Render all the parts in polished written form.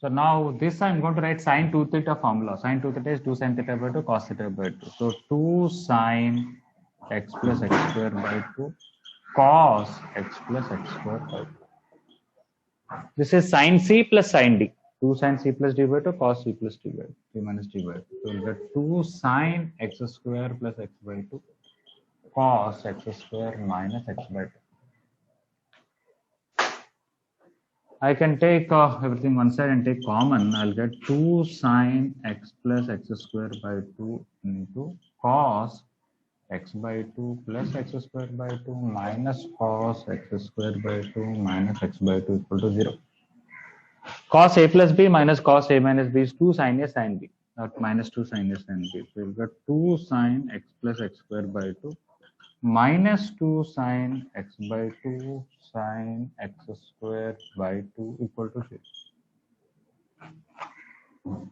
So now this I'm going to write sine 2 theta formula. Sine 2 theta is 2 sin theta by 2 cos theta by 2. So 2 sine x plus x square by 2 cos x plus x square by 2. This is sin c plus sin d. 2 sin c plus d by 2 cos c plus d by 2. 3 minus d by 2. So we'll get 2 sin x square plus x by 2 cos x square minus x by 2. I can take everything one side and take common. I'll get 2 sine x plus x square by 2 into cos x by 2 plus x square by 2 minus cos x square by 2 minus x by 2 equal to 0. Cos a plus b minus cos a minus b is 2 sine a sine b, not minus 2 sine a sine b. So we'll get 2 sine x plus x square by 2 minus 2 sine x by 2 sine x square by 2 equal to 0.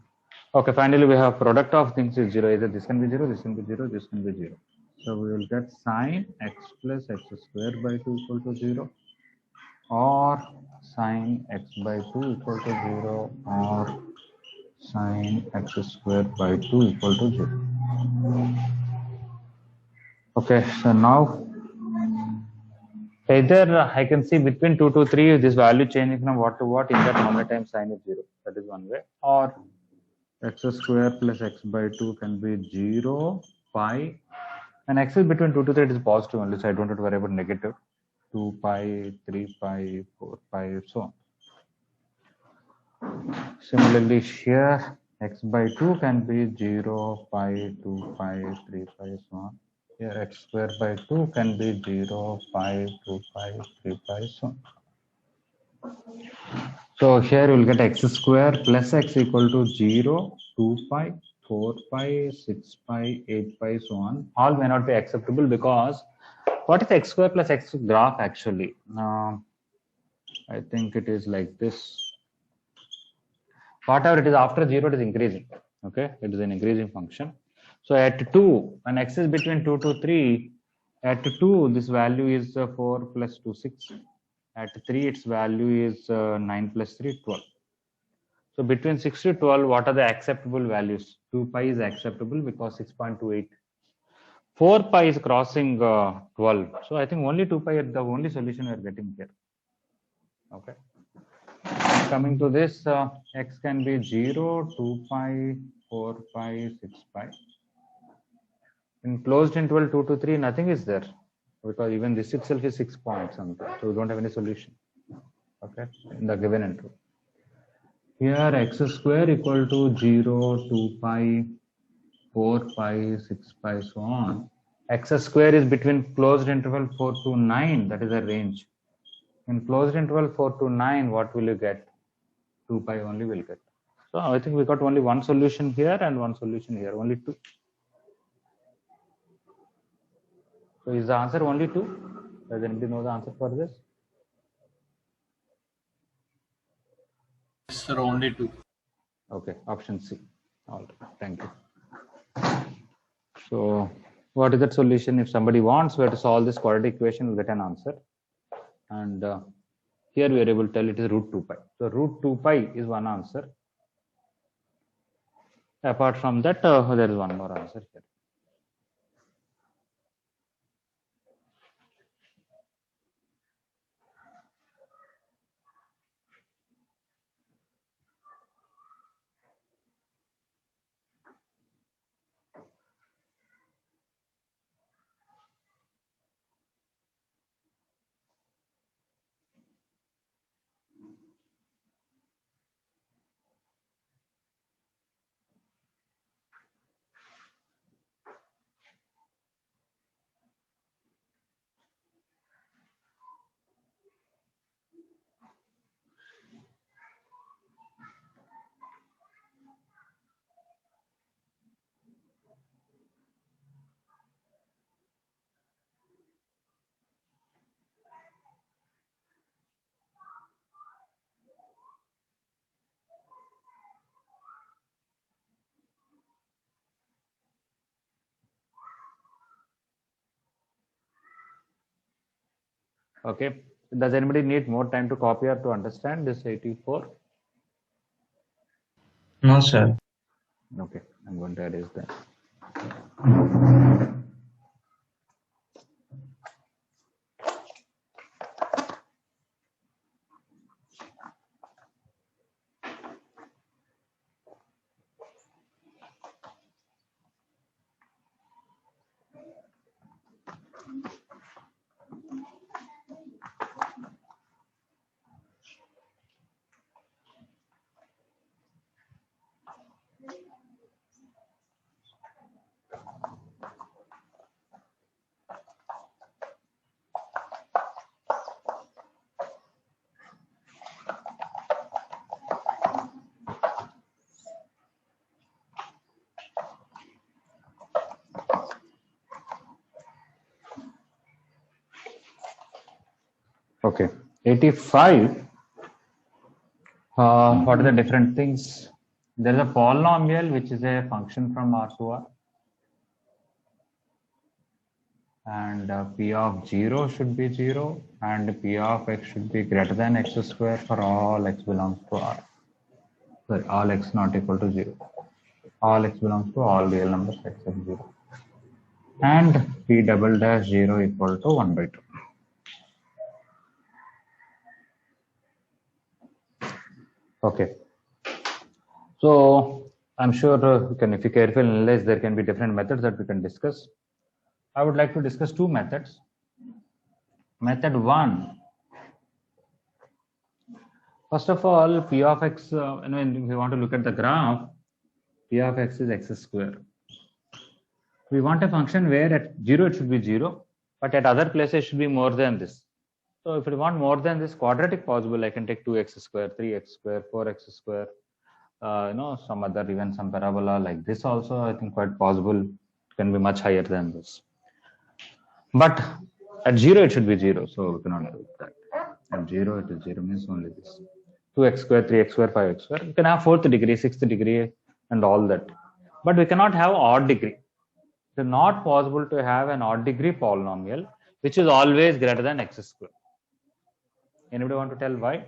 Okay, finally we have product of things is 0. Either this can be 0, this can be 0, this can be 0. So we will get sine x plus x square by 2 equal to 0, or sine x by 2 equal to 0, or sine x square by 2 equal to 0. Okay, so now either I can see between 2 to 3 this value changing from what to what, in that how many times sine is 0. That is one way. Or x square plus x by 2 can be 0, pi, and x is between 2 to 3, it is positive only, so I don't have to worry about negative. 2 pi, 3 pi, 4 pi, so on. Similarly here x by 2 can be 0, pi, 2 pi, 3 pi, so on. Here x square by 2 can be 0, pi, 2 pi, 3 pi, so on. So here you will get x square plus x equal to 0, 2 pi, 4 pi, 6 pi, 8 pi, so on. All may not be acceptable because what is x square plus x graph actually? I think it is like this. Whatever it is after 0, it is increasing. Okay, it is an increasing function. So at 2, when x is between 2 to 3, at 2 this value is 4 plus 2, 6. At 3 its value is 9 plus 3, 12. So between 6 to 12, what are the acceptable values? 2 pi is acceptable because 6.28. 4 pi is crossing 12. So I think only 2 pi is the only solution we are getting here. Okay. Coming to this, x can be 0, 2 pi, 4 pi, 6 pi. In closed interval 2 to 3, nothing is there because even this itself is 6 points something. So we don't have any solution. Okay, in the given interval. Here x square equal to 0, 2 pi, 4 pi, 6 pi, so on. X square is between closed interval 4 to 9, that is a range. In closed interval 4 to 9, what will you get? 2 pi only will get. So I think we got only one solution here and one solution here, only 2. So is the answer only 2? Does anybody know the answer for this? Yes, sir, only 2. Okay, option C. All right, thank you. So what is that solution? If somebody wants where to solve this quadratic equation, we'll get an answer. And here we are able to tell it is root 2 pi. So root 2 pi is one answer. Apart from that, there is one more answer here. Okay. Does anybody need more time to copy or to understand this 84? No, sir. Okay, I'm going to erase that. Okay, 85. What are the different things? There is a polynomial which is a function from R to R, and P of 0 should be 0, and P of x should be greater than x square for all x belongs to R. Sorry, all x not equal to 0. All x belongs to all real numbers except 0. And P double dash 0 equal to 1 by 2. Okay. So I'm sure if you carefully analyze, there can be different methods that we can discuss. I would like to discuss two methods. Method 1. First of all, P of x, when we want to look at the graph, P of x is x square. We want a function where at 0 it should be 0, but at other places it should be more than this. So if we want more than this quadratic possible, I can take 2x square, 3x square, 4x square, some other, even some parabola like this also, I think quite possible. It can be much higher than this. But at 0 it should be 0, so we cannot do that. At 0 it is 0 means only this. 2x square, 3x square, 5x square. We can have 4th degree, 6th degree and all that. But we cannot have odd degree. It is not possible to have an odd degree polynomial which is always greater than x square. Anybody want to tell why?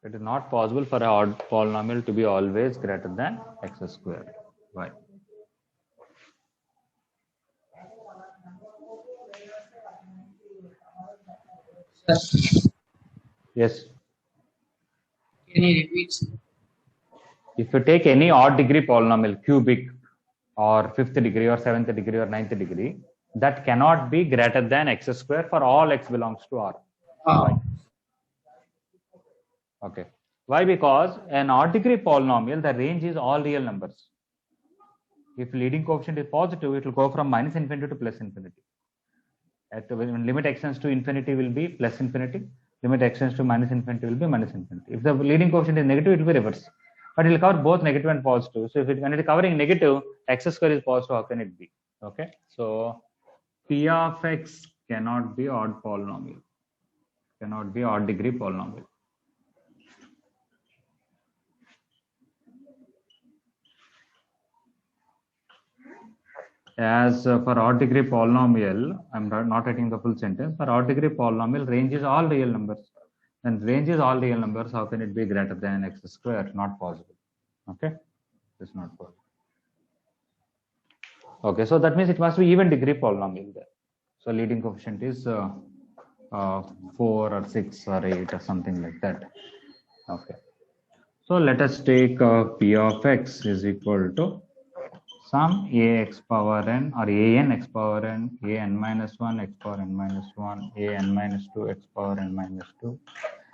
It is not possible for an odd polynomial to be always greater than x square. Why? Sir, Yes. can you repeat, sir? If you take any odd degree polynomial, cubic or 5th degree or 7th degree or 9th degree, that cannot be greater than x square for all x belongs to R. Why? Okay. Why? Because an odd degree polynomial, the range is all real numbers. If leading coefficient is positive, it will go from minus infinity to plus infinity. When limit extends to infinity will be plus infinity, limit extends to minus infinity will be minus infinity. If the leading coefficient is negative, it will be reverse. But it will cover both negative and positive. So when it is covering negative, x square is positive, how can it be? Okay. So P of x cannot be odd polynomial, cannot be odd degree polynomial. As for odd degree polynomial, I'm not writing the full sentence. For odd degree polynomial, range is all real numbers. And range is all real numbers. How can it be greater than x square? Not possible. Okay, it's not possible. Okay, so that means it must be even degree polynomial there. So leading coefficient is 4 or 6 or 8 or something like that. Okay, so let us take P of x is equal to some ax power n or an x power n, an minus 1 x power n minus 1, an minus 2 x power n minus 2,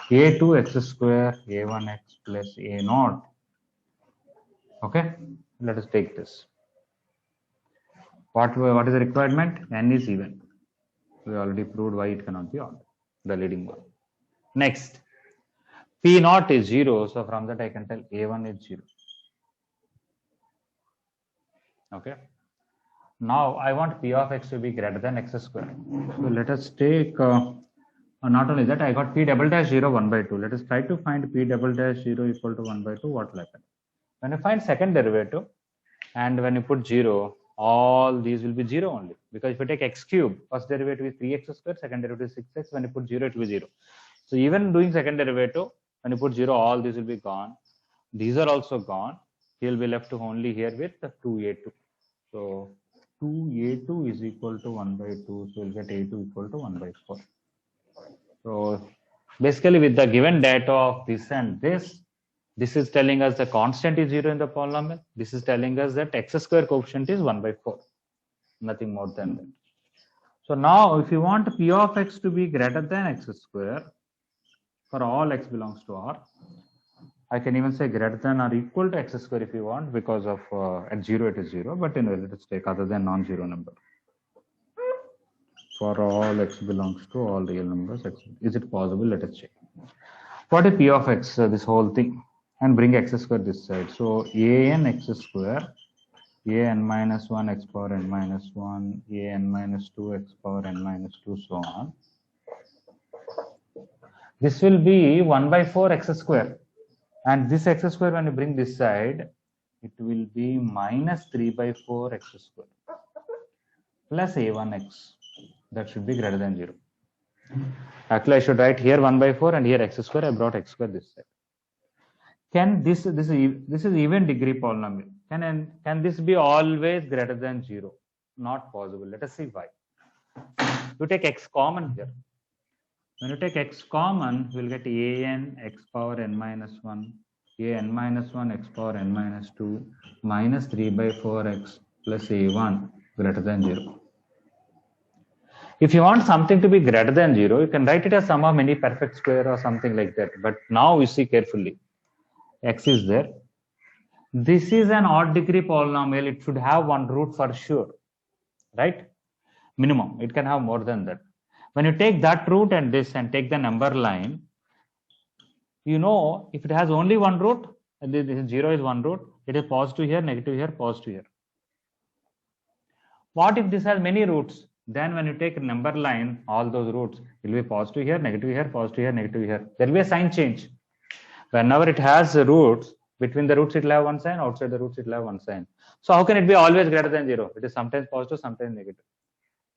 a2 x square, a1x plus a naught. Okay, let us take this. What is the requirement? N is even. We already proved why it cannot be odd, the leading one. Next, P naught is 0, so from that I can tell a1 is 0. Okay. Now I want P of x to be greater than x square. So let us take, not only that, I got P double dash 0 1 by 2. Let us try to find P double dash 0 equal to 1 by 2. What will happen? When you find second derivative and when you put 0, all these will be 0 only, because if you take x cube, first derivative is 3x square, second derivative is 6x. When you put 0, it will be 0. So even doing second derivative, when you put 0, all these will be gone. These are also gone. You'll be left to only here with 2a2. So 2a2 is equal to 1 by 2. So you'll get a2 equal to 1 by 4. So basically, with the given data of this and this is telling us the constant is 0 in the polynomial. This is telling us that x square coefficient is 1 by 4. Nothing more than that. So now if you want p of x to be greater than x square for all x belongs to R, I can even say greater than or equal to x square if you want, because of at 0 it is 0, but anyway, let us take other than non-zero number. For all x belongs to all real numbers, is it possible? Let us check. What is p of x, this whole thing, and bring x square this side. So an x square, an minus 1 x power n minus 1, an minus 2 x power n minus 2, so on. This will be 1 by 4 x square. And this x square, when you bring this side, it will be minus 3 by 4 x square plus a1x. That should be greater than 0. Actually, I should write here 1 by 4 and here x square. I brought x square this side. Can this is even degree polynomial? Can this be always greater than 0? Not possible. Let us see why. You take x common here. When you take x common, you will get an x power n minus 1, an minus 1 x power n minus 2 minus 3 by 4x plus a1 greater than 0. If you want something to be greater than 0, you can write it as sum of many perfect square or something like that. But now you see carefully. X is there. This is an odd degree polynomial. It should have one root for sure, right? Minimum. It can have more than that. When you take that root and this and take the number line, you know, if it has only one root, and this 0 is one root, it is positive here, negative here, positive here. What if this has many roots? Then when you take a number line, all those roots, it will be positive here, negative here, positive here, negative here. There will be a sign change. Whenever it has roots, between the roots it will have one sign, outside the roots it will have one sign. So how can it be always greater than 0? It is sometimes positive, sometimes negative.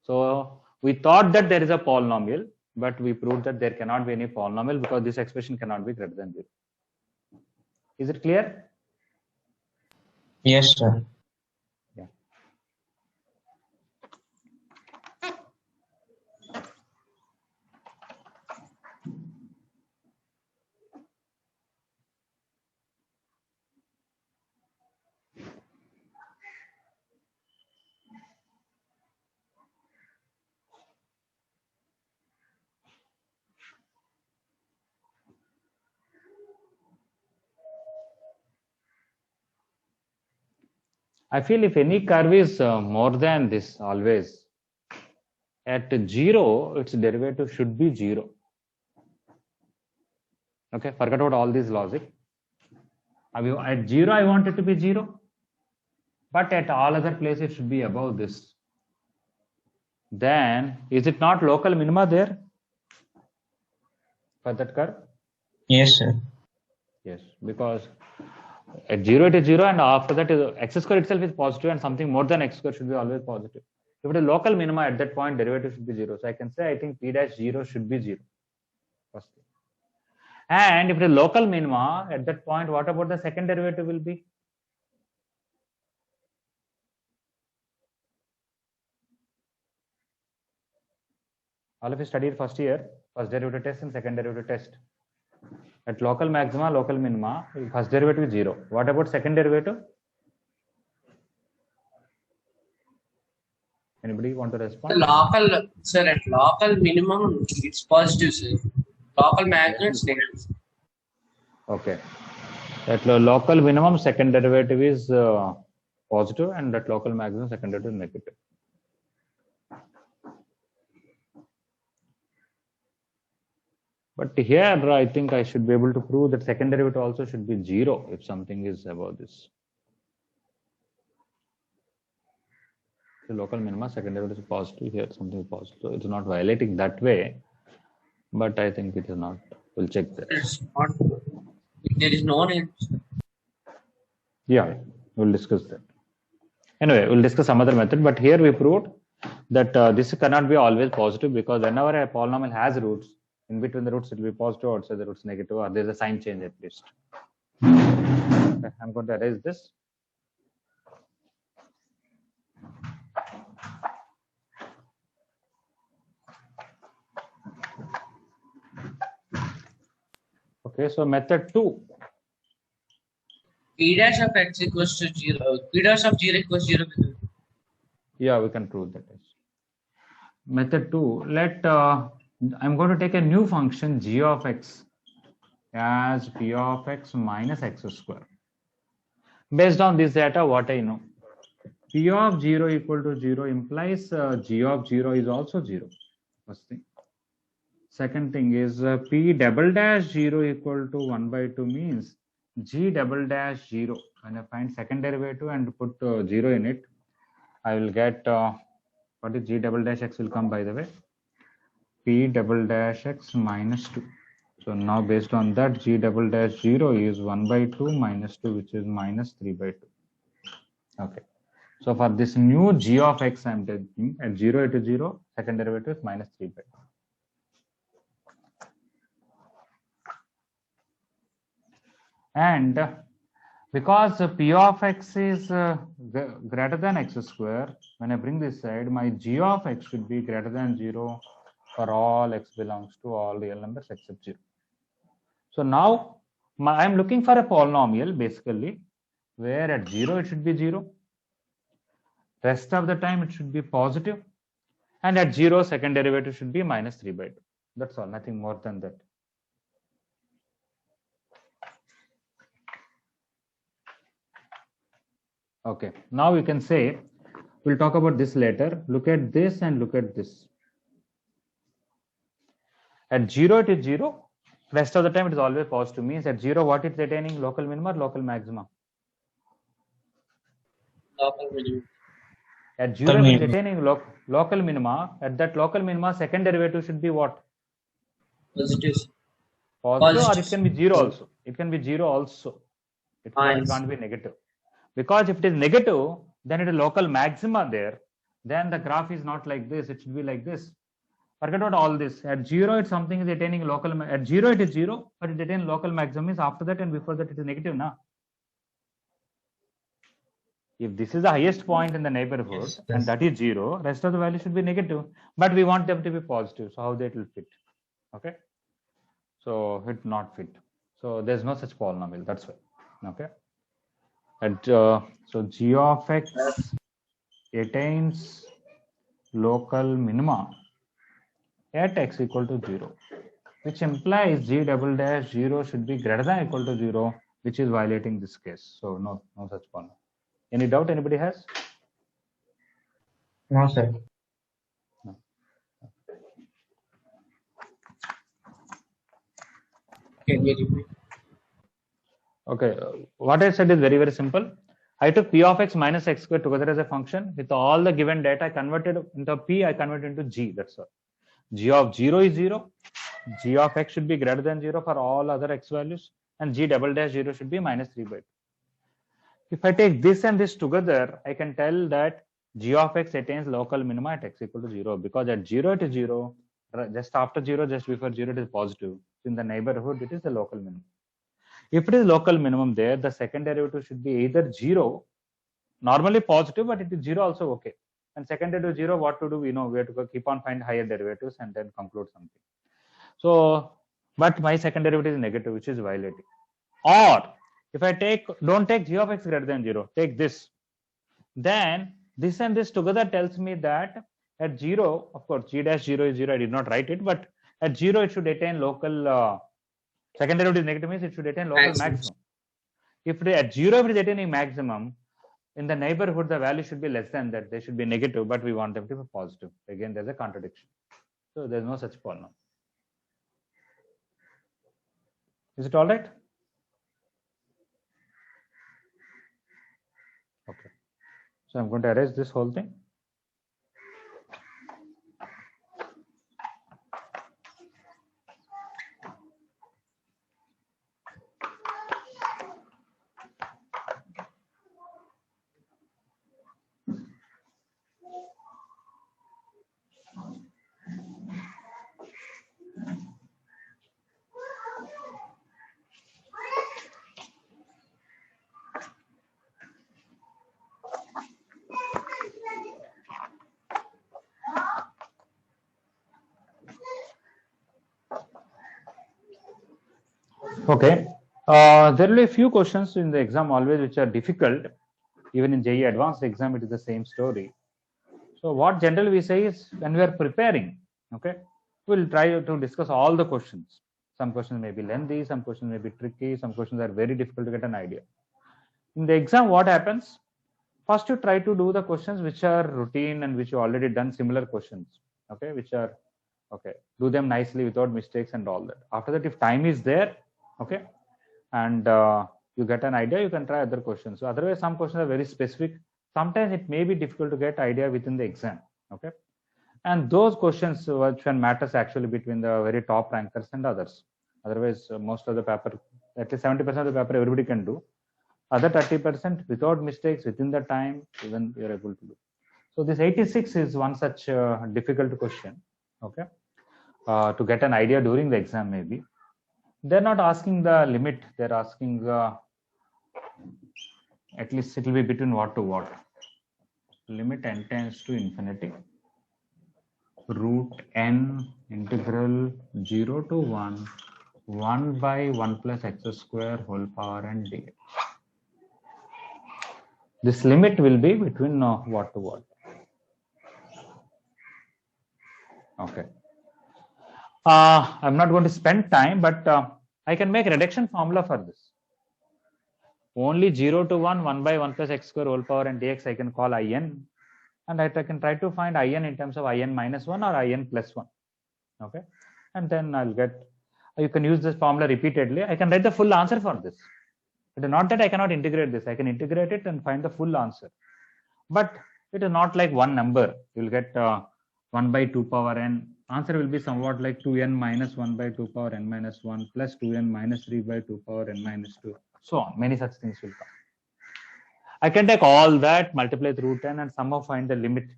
So we thought that there is a polynomial, but we proved that there cannot be any polynomial because this expression cannot be greater than 0. Is it clear? Yes, sir. Yeah. I feel if any curve is more than this always, at 0, its derivative should be 0. Okay, forget about all this logic. At 0, I want it to be 0. But at all other places, it should be above this. Then, is it not local minima there for that curve? Yes, sir. Yes, because at 0 it is 0, and after that x square itself is positive, and something more than x square should be always positive. If it is local minima, at that point derivative should be 0. So I can say I think p dash 0 should be 0. First thing. And if it is local minima, at that point, what about the second derivative will be? All of you studied first year, first derivative test and second derivative test. At local maxima, local minima, first derivative is 0. What about second derivative? Anybody want to respond? At local minimum, it's positive, sir. Local maximum, it's negative. Okay. At local minimum, second derivative is positive, and at local maximum, second derivative is negative. But here, I think I should be able to prove that second derivative also should be 0 if something is above this. The local minima, second derivative is positive, here something is positive. So it's not violating that way, but I think it is not. We'll check that. It's not. There is no name. Yeah, we'll discuss that. Anyway, we'll discuss some other method, but here we proved that this cannot be always positive, because whenever a polynomial has roots, in between the roots it will be positive, outside the roots negative, or there's a sign change at least. Okay, I'm going to erase this. Okay, so method 2. P dash of x equals to 0. P dash of 0 equals 0. Yeah, we can prove that. Method 2. I'm going to take a new function g of x as p of x minus x square. Based on this data, what I know, p of 0 equal to 0 implies g of 0 is also 0. First thing. Second thing is p double dash 0 equal to 1 by 2 means g double dash 0. When I find second derivative and put 0 in it, I will get what is g double dash x will come, by the way, p double dash x minus 2. So now based on that, g double dash 0 is 1 by 2 minus 2, which is minus 3 by 2. Okay. So for this new g of x, I'm taking at 0 to 0, second derivative is minus 3 by 2. And because p of x is greater than x square, when I bring this side, my g of x should be greater than 0 for all x belongs to all real numbers except 0. So now I'm looking for a polynomial basically where at 0 it should be 0, rest of the time it should be positive, and at 0 second derivative should be minus 3 by 2. That's all, nothing more than that. Okay, now you can say, we'll talk about this later. Look at this and look at this. At 0 it is 0, rest of the time it is always positive, means at 0 what is attaining, local minima or local maxima? Local minimum. At 0 it is attaining local minima. At that local minima, second derivative should be what? Positive. Positive, or it can be 0 also. It can be 0 also. It can't be negative. Because if it is negative, then it is local maxima there. Then the graph is not like this. It should be like this. Forget about all this. At 0, it's something is attaining local. At 0, it is 0, but it attains local maximum. Is after that and before that it is negative, na? If this is the highest point in the neighborhood, yes, and that is 0, rest of the value should be negative. But we want them to be positive. So how that will fit? Okay. So it not fit. So there's no such polynomial. That's why. Okay. And so g of x attains local minima at x equal to 0, which implies g double dash 0 should be greater than or equal to 0, which is violating this case. So no such polynomial. Any doubt anybody has? No, sir. No. Can you repeat? Okay, what I said is very, very simple. I took p of x minus x squared together as a function. With all the given data, I converted into p, I converted into g. That's all. G of 0 is 0. G of x should be greater than 0 for all other x values. And g double dash 0 should be minus 3 by 2. If I take this and this together, I can tell that g of x attains local minima at x equal to 0. Because at 0 it is 0. Just after 0, just before 0, it is positive. In the neighborhood, it is the local minimum. If it is local minimum there, the second derivative should be either 0, normally positive, but it is 0 also okay. And second derivative 0, what to do? We know we have to keep on find higher derivatives and then conclude something. So, but my second derivative is negative, which is violating. Or if I don't take g of x greater than 0, take this. Then this and this together tells me that at 0, of course, g dash 0 is 0. I did not write it, but at 0, it should attain local. Second derivative is negative means it should attain local maximum. If at 0 it is attaining maximum, in the neighborhood the value should be less than that. They should be negative, but we want them to be positive. Again, there's a contradiction. So there's no such polynomial. Is it all right? Okay. So I'm going to erase this whole thing. Okay. There will be a few questions in the exam always which are difficult. Even in JEE advanced exam, it is the same story. So what generally we say is when we are preparing, okay, we'll try to discuss all the questions. Some questions may be lengthy, some questions may be tricky, some questions are very difficult to get an idea. In the exam, what happens? First, you try to do the questions which are routine and which you already done similar questions, okay, which are okay. Do them nicely without mistakes and all that. After that, if time is there, okay, and you get an idea, you can try other questions. So otherwise, some questions are very specific. Sometimes it may be difficult to get idea within the exam, okay, and those questions which one matters actually between the very top rankers and others. Otherwise, most of the paper, at least 70% of the paper, everybody can do. Other 30% without mistakes within the time, even you're able to do. So this 86 is one such difficult question, okay, to get an idea during the exam maybe. They're not asking the limit, they're asking at least it will be between what to what. Limit n tends to infinity, root n integral 0 to 1 by 1 plus x square whole power n dx. This limit will be between what to what. Okay. I'm not going to spend time, but I can make reduction formula for this. Only 0 to 1 by 1 plus x square whole power n dx I can call in, and I can try to find in terms of in minus 1 or in plus 1. Okay, and then I'll get, you can use this formula repeatedly. I can write the full answer for this. It is not that I cannot integrate this. I can integrate it and find the full answer. But it is not like one number. You'll get 1 by 2 power n. Answer will be somewhat like 2n minus 1 by 2 power n minus 1 plus 2n minus 3 by 2 power n minus 2. So on. Many such things will come. I can take all that, multiply with root n and somehow find the limit.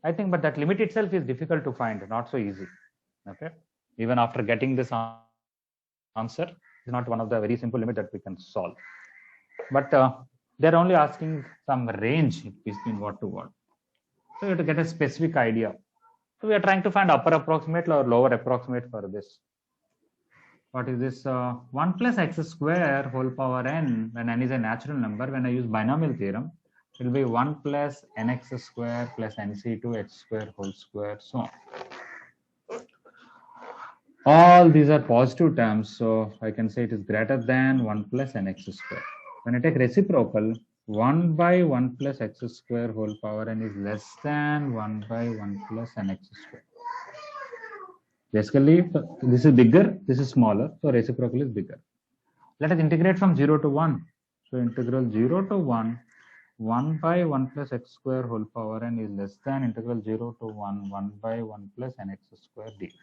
I think, but that limit itself is difficult to find, not so easy. Okay. Even after getting this answer, it's not one of the very simple limit that we can solve. But they're only asking some range between what to what. So you have to get a specific idea. So we are trying to find upper approximate or lower approximate for this. What is this? 1 plus x square whole power n, when n is a natural number, when I use binomial theorem, it will be 1 plus nx square plus nc2 h square whole square, so on. All these are positive terms, so I can say it is greater than 1 plus nx square. When I take reciprocal, 1 by 1 plus x square whole power n is less than 1 by 1 plus nx square. Basically, this is bigger, this is smaller, so reciprocal is bigger. Let us integrate from 0 to 1. So integral 0 to 1, 1 by 1 plus x square whole power n is less than integral 0 to 1, 1 by 1 plus nx square dx.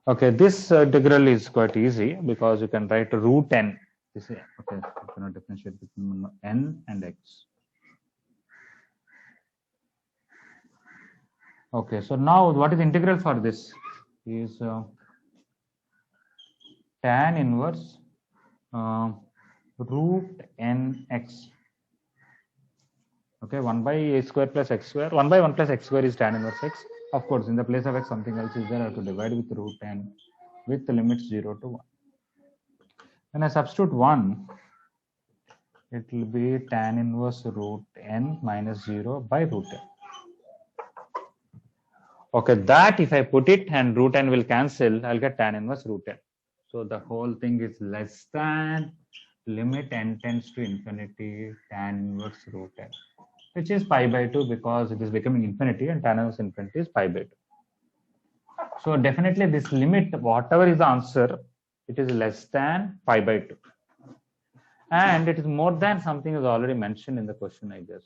Okay, this integral is quite easy because you can write root n. This is, okay, you cannot differentiate between n and x. Okay, so now what is integral for this is tan inverse root nx. Okay, 1 by a square plus x square. 1 by 1 plus x square is tan inverse x. Of course, in the place of x, something else is there. I have to divide with root n with the limits 0 to 1. When I substitute 1, it will be tan inverse root n minus 0 by root n. Okay, that if I put it and root n will cancel, I'll get tan inverse root n. So the whole thing is less than limit n tends to infinity tan inverse root n, which is pi by 2 because it is becoming infinity and tan inverse infinity is pi by 2. So definitely this limit, whatever is the answer, it is less than pi by 2. And it is more than something is already mentioned in the question, I guess.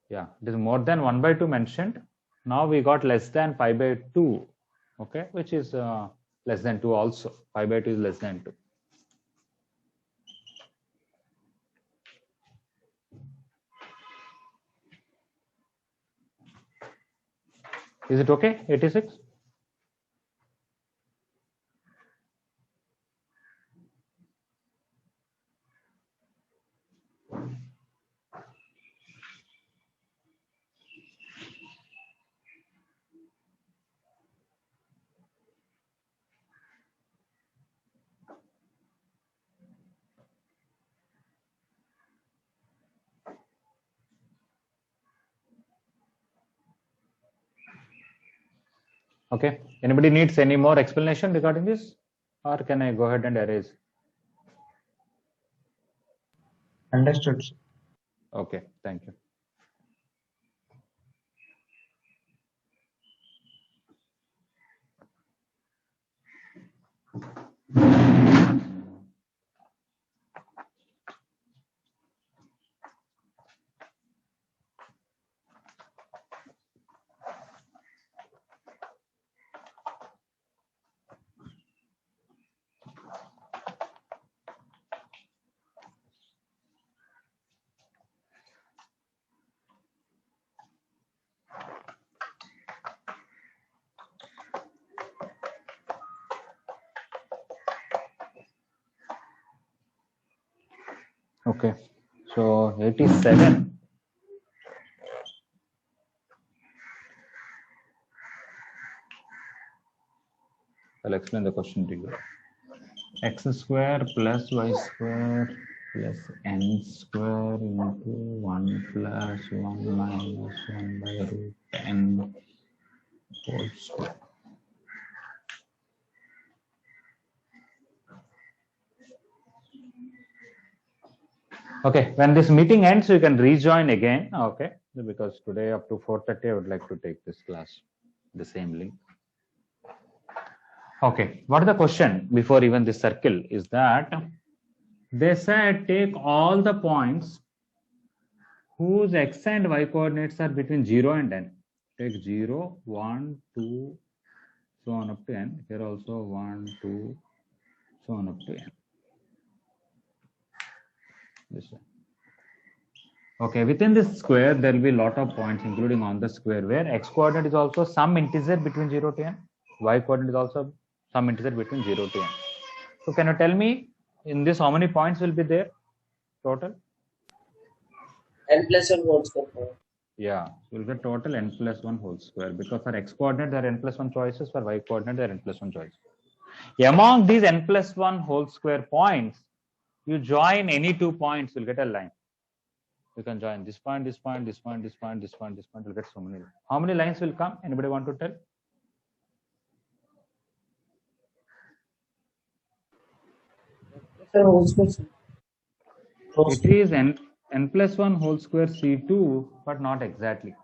Yeah, it is more than 1 by 2 mentioned. Now we got less than pi by 2, okay, which is less than 2 also. Pi by 2 is less than 2. Is it okay? 86? Okay. Anybody needs any more explanation regarding this, or can I go ahead and erase? Understood, sir. Okay. Thank you. Okay. So 87. I'll explain the question to you. X square plus y square plus n square into 1 plus 1 minus 1 by root n whole square. Okay, when this meeting ends, you can rejoin again. Okay, because today up to 4:30, I would like to take this class, the same link. Okay, what is the question before even this circle is that they said take all the points whose x and y coordinates are between 0 and n. Take 0, 1, 2, so on up to n. Here also 1, 2, so on up to n. This one. Okay, within this square, there will be a lot of points, including on the square, where x coordinate is also some integer between 0 to n. Y coordinate is also some integer between 0 to n. So can you tell me in this how many points will be there total? N plus 1 whole square. Yeah, we'll get total n plus 1 whole square, because for x coordinate there are n plus 1 choices, for y coordinate there are n plus 1 choices. Among these n plus 1 whole square points, you join any 2 points, you'll get a line. You can join this point, this point, this point, this point, this point, this point, you'll get so many. How many lines will come? Anybody want to tell? Sir, whole square. It is n plus 1 whole square C2, but not exactly.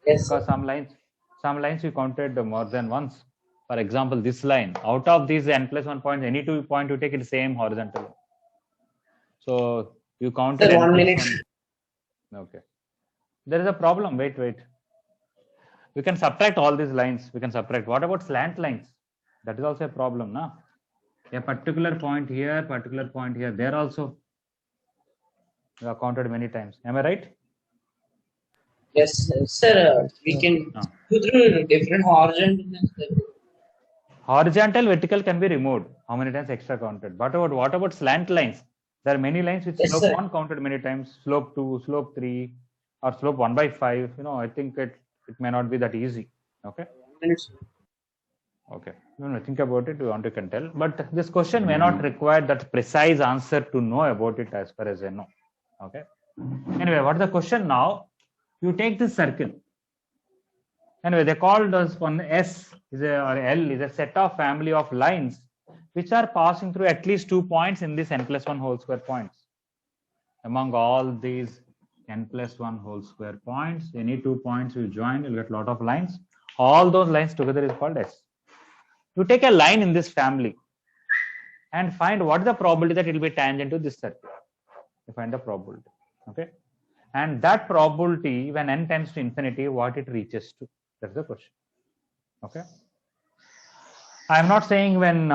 Yes, Because some lines you counted more than once. For example, this line, out of these n plus 1 points, any 2 point you take it same horizontal. So you counted sir, n 1 plus minute. 1. Okay. There is a problem. Wait. We can subtract all these lines. We can subtract. What about slant lines? That is also a problem, na? A particular point here, there also we have counted many times. Am I right? Yes, sir. We can go through different horizontal. Horizontal, vertical can be removed. How many times extra counted? What about slant lines? There are many lines which Yes, slope sir. 1 counted many times, slope 2, slope 3, or slope 1/5. I think it may not be that easy. Okay. 1 minute. Okay. Think about it. You want to can tell, but this question may not require that precise answer to know about it as far as I know. Okay. Anyway, what is the question now? You take this circle. Anyway, they called us one S or L is a set of family of lines which are passing through at least 2 points in this n plus 1 whole square points. Among all these n plus 1 whole square points, any 2 points you join, you'll get a lot of lines. All those lines together is called S. You take a line in this family and find what is the probability that it will be tangent to this circle. You find the probability. Okay. And that probability, when n tends to infinity, what it reaches to. That's the question. Okay. I'm not saying when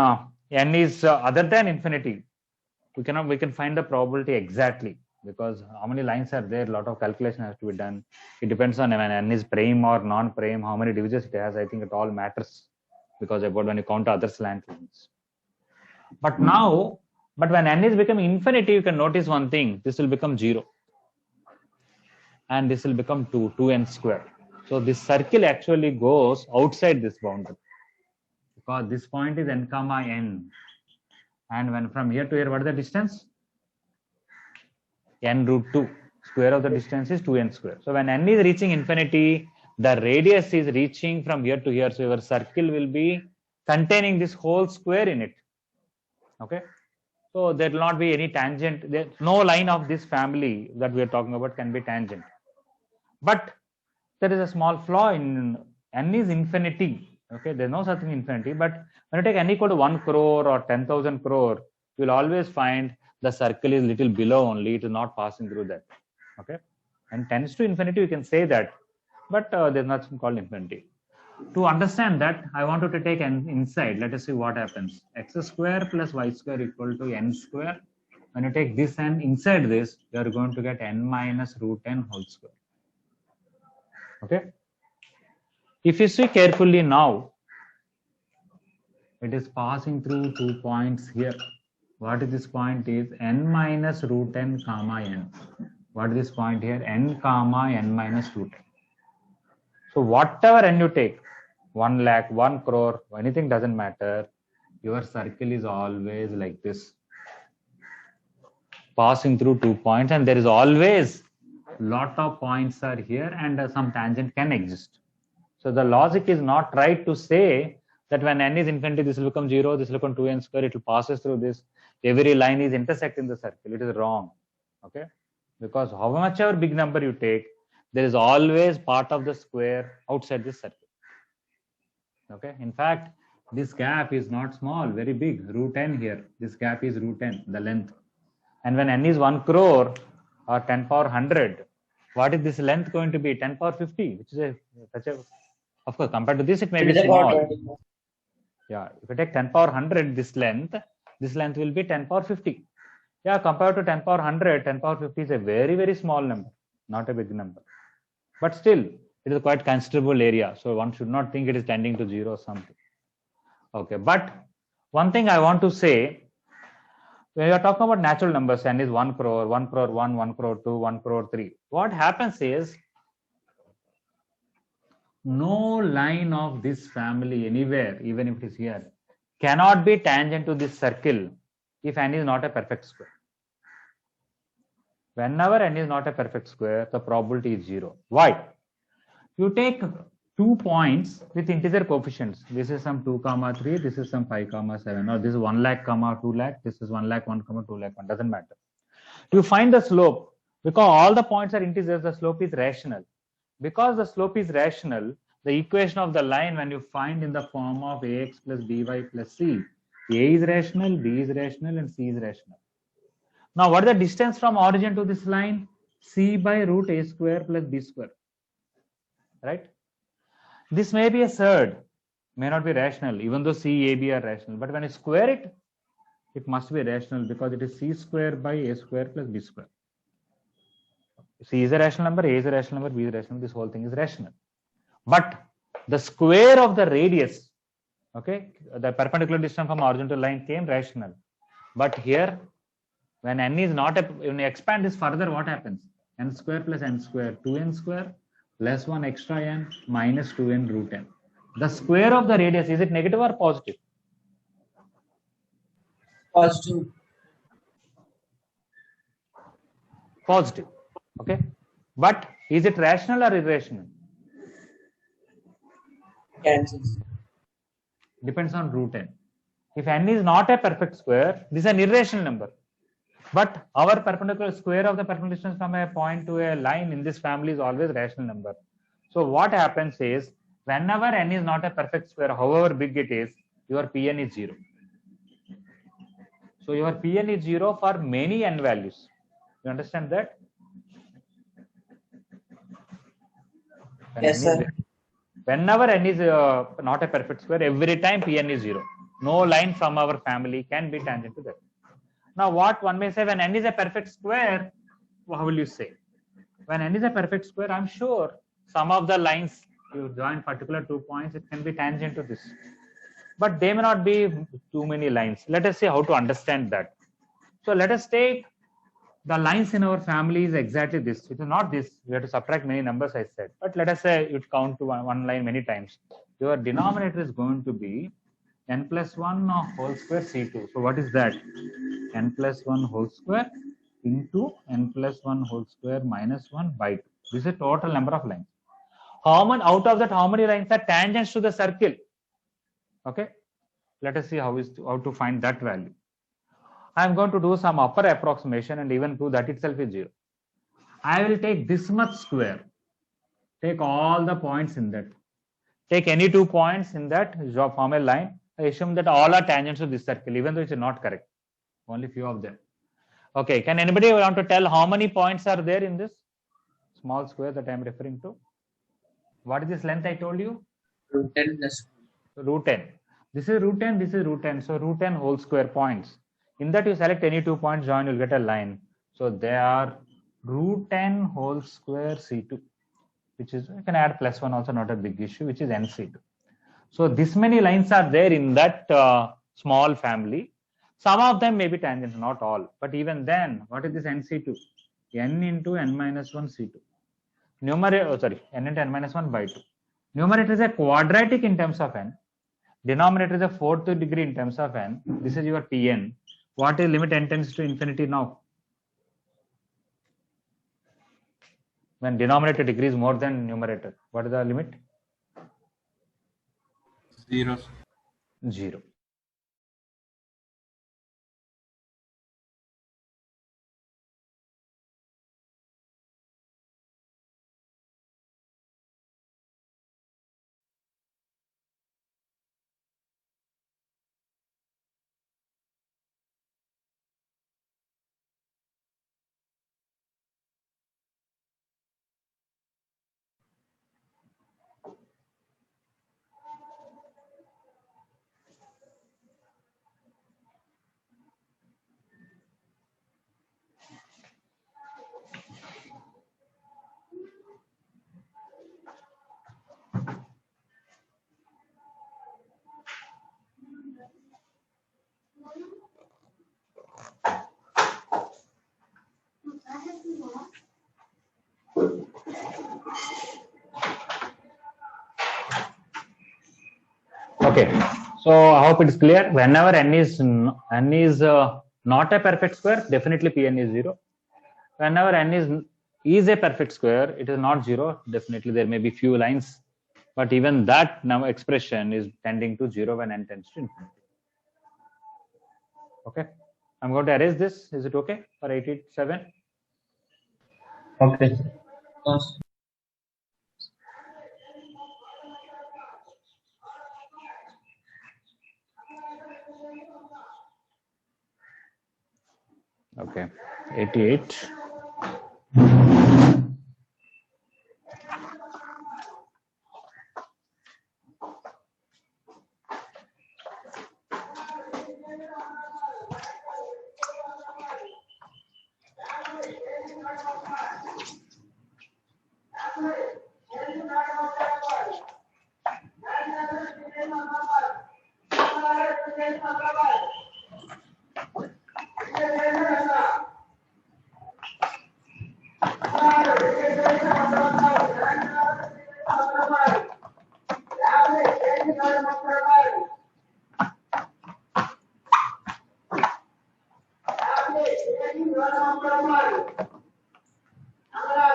n is other than infinity, we can find the probability exactly, because how many lines are there, a lot of calculation has to be done. It depends on when n is prime or non-prime, how many divisions it has. I think it all matters, because about when you count other slant lines. But when n is becoming infinity, you can notice one thing: this will become 0, and this will become 2n square. So this circle actually goes outside this boundary, because this point is n comma n, and when from here to here, what is the distance? N root 2. Square of the distance is 2n square. So when n is reaching infinity, the radius is reaching from here to here. So your circle will be containing this whole square in it. Okay. So there will not be any tangent. There, no line of this family that we are talking about can be tangent. But there is a small flaw in n is infinity. Okay, there's no such thing infinity. But when you take n equal to 1 crore or 10,000 crore, you will always find the circle is little below only. It is not passing through that. Okay, and tends to infinity, you can say that, but there's nothing called infinity. To understand that, I wanted to take n inside. Let us see what happens. X square plus y square equal to n square. When you take this n inside this, you are going to get n minus root n whole square. Okay. If you see carefully now, it is passing through 2 points here. What is this point is n minus root n comma n. What is this point here? N comma n minus root n. So whatever n you take, 1 lakh, 1 crore, anything doesn't matter. Your circle is always like this, passing through 2 points, and there is always lot of points are here, and some tangent can exist. So the logic is not right to say that when n is infinity, this will become 0, this will become 2n square, it will passes through this. Every line is intersecting the circle. It is wrong. Okay, because how much ever big number you take, there is always part of the square outside this circle. Okay, in fact, this gap is not small, very big, root n here. This gap is root n, the length. And when n is 1 crore or 10 power 100, what is this length going to be? 10 power 50, which is such a, of course, compared to this, it may be small. Yeah, if you take 10 power 100, this length will be 10 power 50. Yeah, compared to 10 power 100, 10 power 50 is a very, very small number, not a big number. But still, it is a quite considerable area. So one should not think it is tending to 0 or something. Okay, but one thing I want to say, when you are talking about natural numbers, n is 1 crore, 1 crore 1, 1 crore 2, 1 crore 3. What happens is, no line of this family anywhere, even if it is here, cannot be tangent to this circle if n is not a perfect square. Whenever n is not a perfect square, the probability is 0. Why? You take 2 points with integer coefficients. This is some 2 comma 3, this is some 5 comma 7, or this is 1 lakh comma 2 lakh, this is 1 lakh 1 comma 2 lakh 1, doesn't matter. You find the slope. Because all the points are integers, the slope is rational. Because the slope is rational, the equation of the line, when you find in the form of ax plus by plus c, a is rational, b is rational, and c is rational. Now, what is the distance from origin to this line? C by root a square plus b square. Right? This may be a third, may not be rational, even though c, a, b are rational. But when you square it, it must be rational because it is c square by a square plus b square. C is a rational number, a is a rational number, b is rational. This whole thing is rational. But the square of the radius, okay, the perpendicular distance from origin to line came rational. But here, when n is not a, when you expand this further, what happens? N square plus n square, 2n square plus 1 extra n minus 2n root n. The square of the radius, is it negative or positive? Positive. Positive. Okay. But is it rational or irrational? Cancels. Depends on root n. If n is not a perfect square, this is an irrational number. But our perpendicular square of the perpendicular distance from a point to a line in this family is always rational number. So what happens is, whenever n is not a perfect square, however big it is, your Pn is 0. So your Pn is 0 for many n values. You understand that? Yes, sir. Whenever n is not a perfect square, every time Pn is 0. No line from our family can be tangent to that. Now, what one may say, when n is a perfect square, how will you say? When n is a perfect square, I'm sure some of the lines you join particular 2 points, it can be tangent to this. But they may not be too many lines. Let us see how to understand that. So let us take the lines in our family is exactly this. It is not this. We have to subtract many numbers, I said. But let us say you count to one line many times. Your denominator is going to be n plus 1 whole square c2. So what is that? N plus 1 whole square into n plus 1 whole square minus 1 by 2. This is the total number of lines. Out of that, how many lines are tangents to the circle? Okay, let us see how to find that value. I am going to do some upper approximation and even prove that itself is 0. I will take this much square, take all the points in that, take any 2 points in that, form a line. I assume that all are tangents to this circle, even though it's not correct, only few of them. Okay, can anybody want to tell how many points are there in this small square that I am referring to? What is this length I told you? Root 10 plus Root 10. This is root 10, this is root 10. So root 10 whole square points. In that you select any 2 points, join, you'll get a line. So they are root 10 whole square C2, which is, you can add plus 1 also, not a big issue, which is NC2. So this many lines are there in that small family. Some of them may be tangent, not all. But even then, what is this NC2? N into n minus 1 C2. Numerator, n into n minus 1 by 2. Numerator is a quadratic in terms of n. Denominator is a 4th degree in terms of n. This is your Pn. What is limit n tends to infinity now? When denominator degree is more than numerator, what is the limit? 0. 0. Okay, so I hope it is clear. Whenever n is not a perfect square, definitely Pn is 0. Whenever n is a perfect square, it is not 0. Definitely there may be few lines, but even that now expression is tending to 0 when n tends to infinity. Okay, I'm going to erase this. Is it okay for 87? Okay. cos. Okay, 88.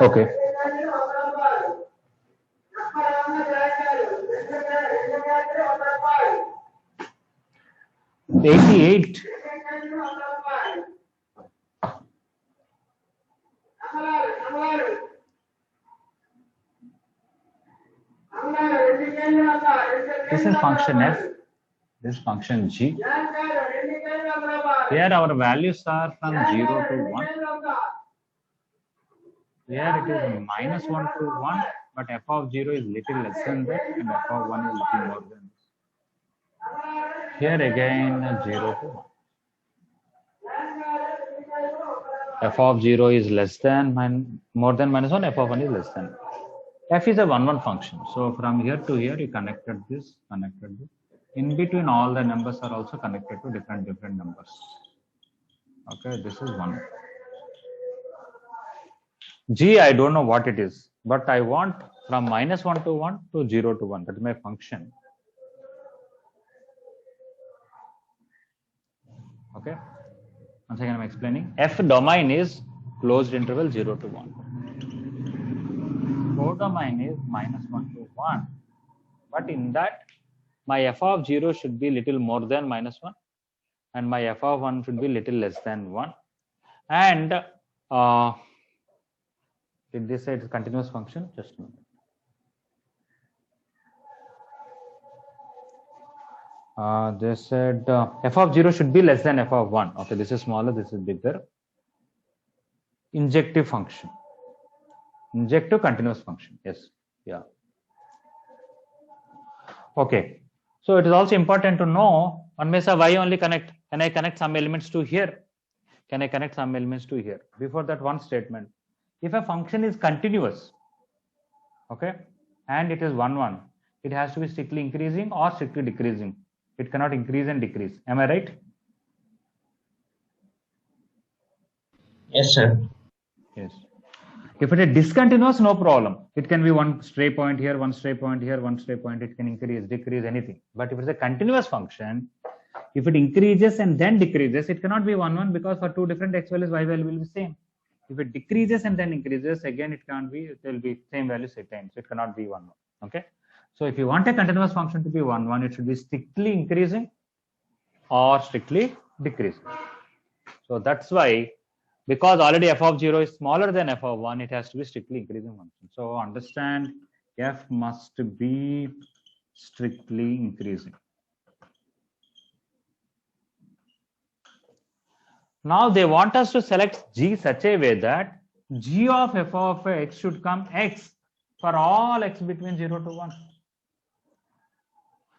Okay. 88. This is function f. This is function g. Here our values are from 0 to 1. Here it is minus 1 to 1, but f of 0 is little less than that, and f of 1 is little more than this. Here again 0 to 1. F of 0 is less than more than minus 1, f of 1 is less than. F is a 1 function. So from here to here you connected this, connected this. In between all the numbers are also connected to different numbers. Okay, this is 1. G, I don't know what it is, but I want from minus 1 to 1 to 0 to 1. That is my function. Okay. Once again, I'm explaining. F domain is closed interval 0 to 1. codomain is -1 to 1. But in that, my f of 0 should be little more than -1, and my f of 1 should be little less than 1. And did they say it's a continuous function? Just a minute. They said f of 0 should be less than f of 1. Okay, this is smaller, this is bigger. Injective function. Injective continuous function. Yes. Yeah. Okay. So it is also important to know, one may say, why only connect? Can I connect some elements to here? Can I connect some elements to here? Before that, one statement. If a function is continuous, okay, and it is 1, 1, it has to be strictly increasing or strictly decreasing. It cannot increase and decrease. Am I right? Yes, sir. Yes. If it is discontinuous, no problem. It can be one stray point here, one stray point here, one stray point. It can increase, decrease, anything. But if it's a continuous function, if it increases and then decreases, it cannot be 1, 1, because for two different x values, y value will be same. If it decreases and then increases, again it can't be. It will be same value same time. So it cannot be 1, 1. Okay. So if you want a continuous function to be 1, 1, it should be strictly increasing or strictly decreasing. So that's why, because already f of 0 is smaller than f of 1, it has to be strictly increasing function. So understand, f must be strictly increasing. Now they want us to select g such a way that g of f of x should come x for all x between 0 to 1.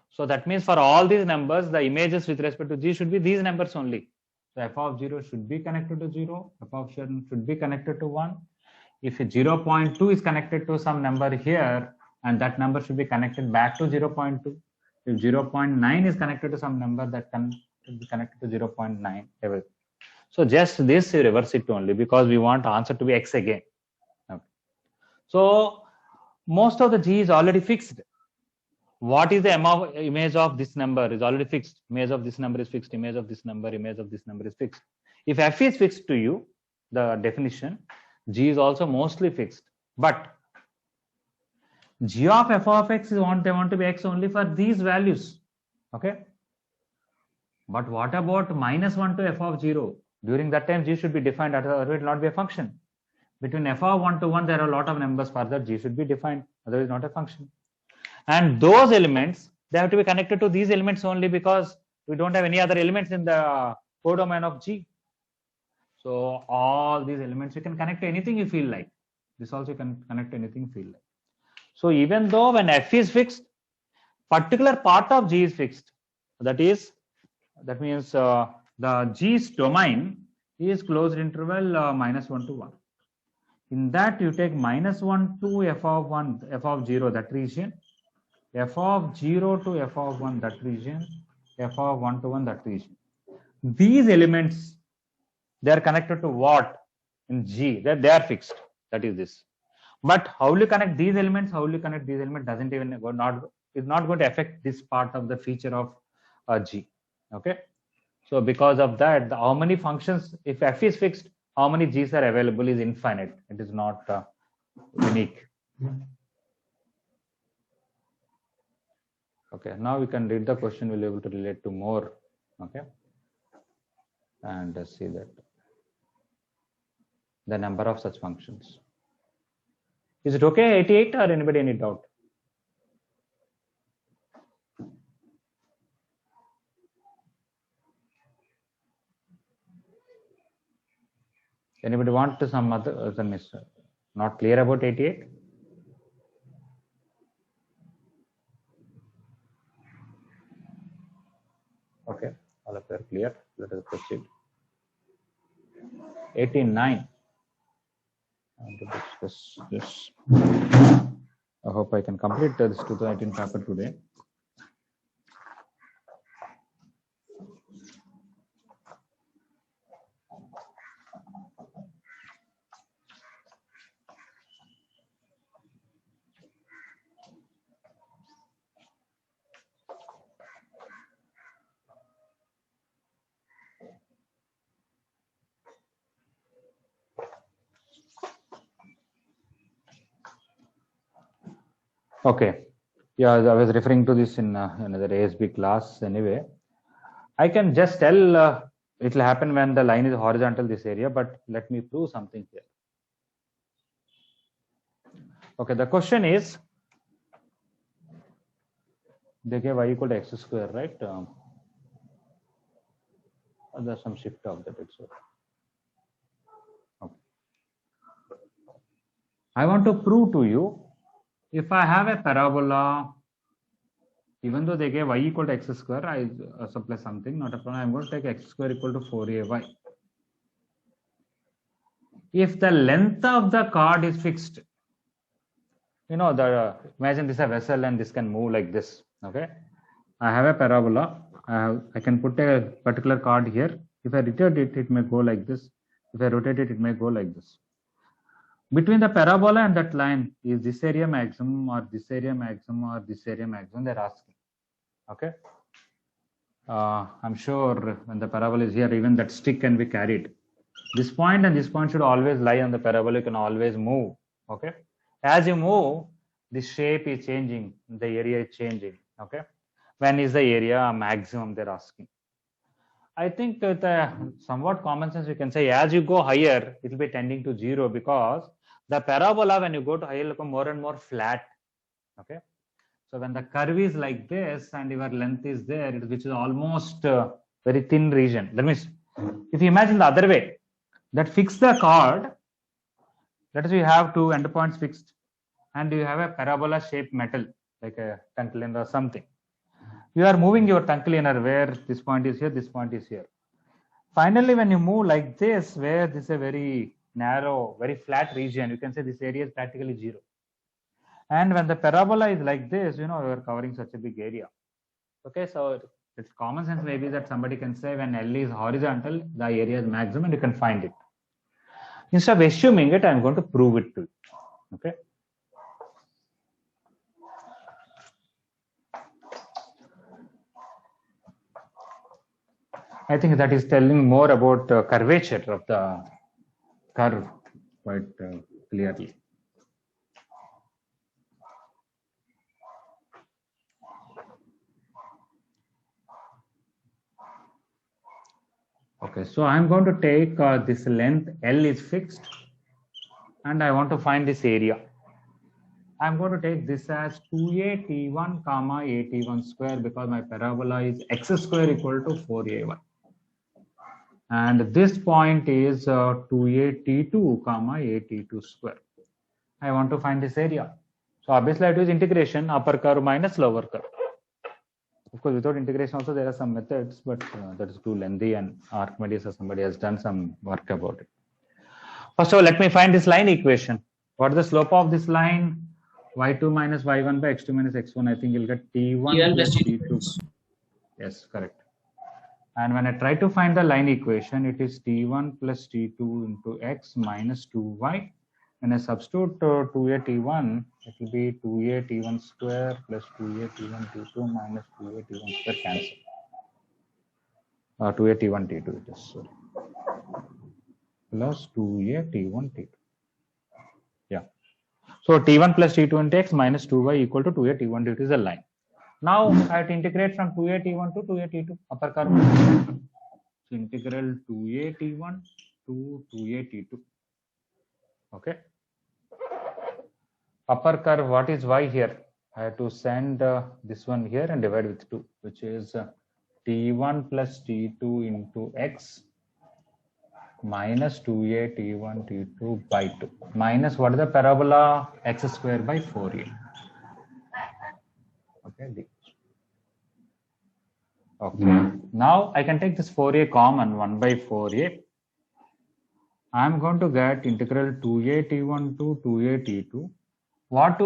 So that means for all these numbers, the images with respect to g should be these numbers only. So f of 0 should be connected to 0, f of 0 should be connected to 1. If 0.2 is connected to some number here, and that number should be connected back to 0.2. If 0.9 is connected to some number, that can be connected to 0.9. Everything. So just this, you reverse it only, because we want answer to be x again. Okay. So most of the g is already fixed. What is the image of this number is already fixed. Image of this number is fixed. Image of this number is fixed. If f is fixed to you, the definition, g is also mostly fixed. But g of f of x is they want to be x only for these values. Okay. But what about -1 to f of 0? During that time, g should be defined, otherwise it will not be a function. Between f of 1 to 1, there are a lot of numbers. Further, g should be defined, otherwise not a function. And those elements, they have to be connected to these elements only, because we don't have any other elements in the codomain of g. So all these elements, you can connect to anything you feel like. This also you can connect to anything you feel like. So even though when f is fixed, particular part of g is fixed. That means the g's domain is closed interval -1 to 1. In that, you take -1 to f of 1, f of 0, that region, f of 0 to f of 1, that region, f of 1 to 1, that region. These elements, they are connected to what in g? They are fixed. That is this. But how will you connect these elements? How will you connect these elements? Doesn't even is not going to affect this part of the feature of g. Okay. So because of that, how many functions, if f is fixed, how many g's are available is infinite. It is not unique. Okay, now we can read the question. We'll be able to relate to more. Okay, and see that the number of such functions. Is it okay, 88, or anybody any doubt? Anybody want to some other not clear about 88? Okay, all of you are clear. Let us proceed. 89. I want to discuss this. I hope I can complete this 2018 paper today. Okay. Yeah, I was referring to this in another ASB class anyway. I can just tell it will happen when the line is horizontal this area, but let me prove something here. Okay, the question is, they gave y equal to x square, right? There's some shift of that. It's okay. I want to prove to you, if I have a parabola, even though they gave y equal to x square, I supply something, not a problem. I'm going to take x square equal to 4ay. If the length of the chord is fixed, you know, imagine this is a vessel and this can move like this. Okay, I have a parabola. I can put a particular chord here. If I rotate it, it may go like this. If I rotate it, it may go like this. Between the parabola and that line, is this area maximum or this area maximum or this area maximum? They're asking. Okay. I'm sure when the parabola is here, even that stick can be carried. This point and this point should always lie on the parabola. You can always move. Okay. As you move, the shape is changing. The area is changing. Okay. When is the area maximum? They're asking. I think with somewhat common sense, we can say as you go higher, it will be tending to 0 because the parabola, when you go to higher, become more and more flat. Okay. So when the curve is like this and your length is there, which is almost very thin region. That means if you imagine the other way, that fix the chord, that is you have two endpoints fixed and you have a parabola shaped metal like a tantalum or something. You are moving your tantalum where this point is here, this point is here. Finally, when you move like this, where this is a very narrow, very flat region, you can say this area is practically 0. And when the parabola is like this, you know, you are covering such a big area. Okay, so it's common sense maybe that somebody can say when L is horizontal, the area is maximum and you can find it. Instead of assuming it, I'm going to prove it to you. Okay. I think that is telling more about curvature of the curve quite clearly. Okay, so I'm going to take this length L is fixed and I want to find this area. I'm going to take this as 2a t1 comma a t1 square because my parabola is x square equal to 4a1. And this point is 2a t2 comma a t2 square. I want to find this area. So obviously I do is integration upper curve minus lower curve. Of course, without integration also there are some methods, but that is too lengthy and Archimedes or somebody has done some work about it. First of all, let me find this line equation. What is the slope of this line? y2 minus y1 by x2 minus x1. I think you'll get t1 plus t2. Yes, correct. And when I try to find the line equation, it is t1 plus t2 into x minus 2y. When I substitute 2a t1, it will be 2a t1 square plus 2a t1 t2 minus 2a t1 square cancel. 2a t1 t2 it is, sorry. Plus 2a t1 t2. Yeah. So t1 plus t2 into x minus 2y equal to 2a t1 t2 is a line. Now I have to integrate from 2a t1 to 2a t2 upper curve. So integral 2a t1 to 2a t2. Okay. Upper curve, what is y here? I have to send this one here and divide with 2, which is t1 plus t2 into x minus 2a t1 t2 by 2 minus what is the parabola x square by 4a. Okay. Okay. Now I can take this 4a common 1 by 4a. I am going to get integral 2a t1 to 2a t2. What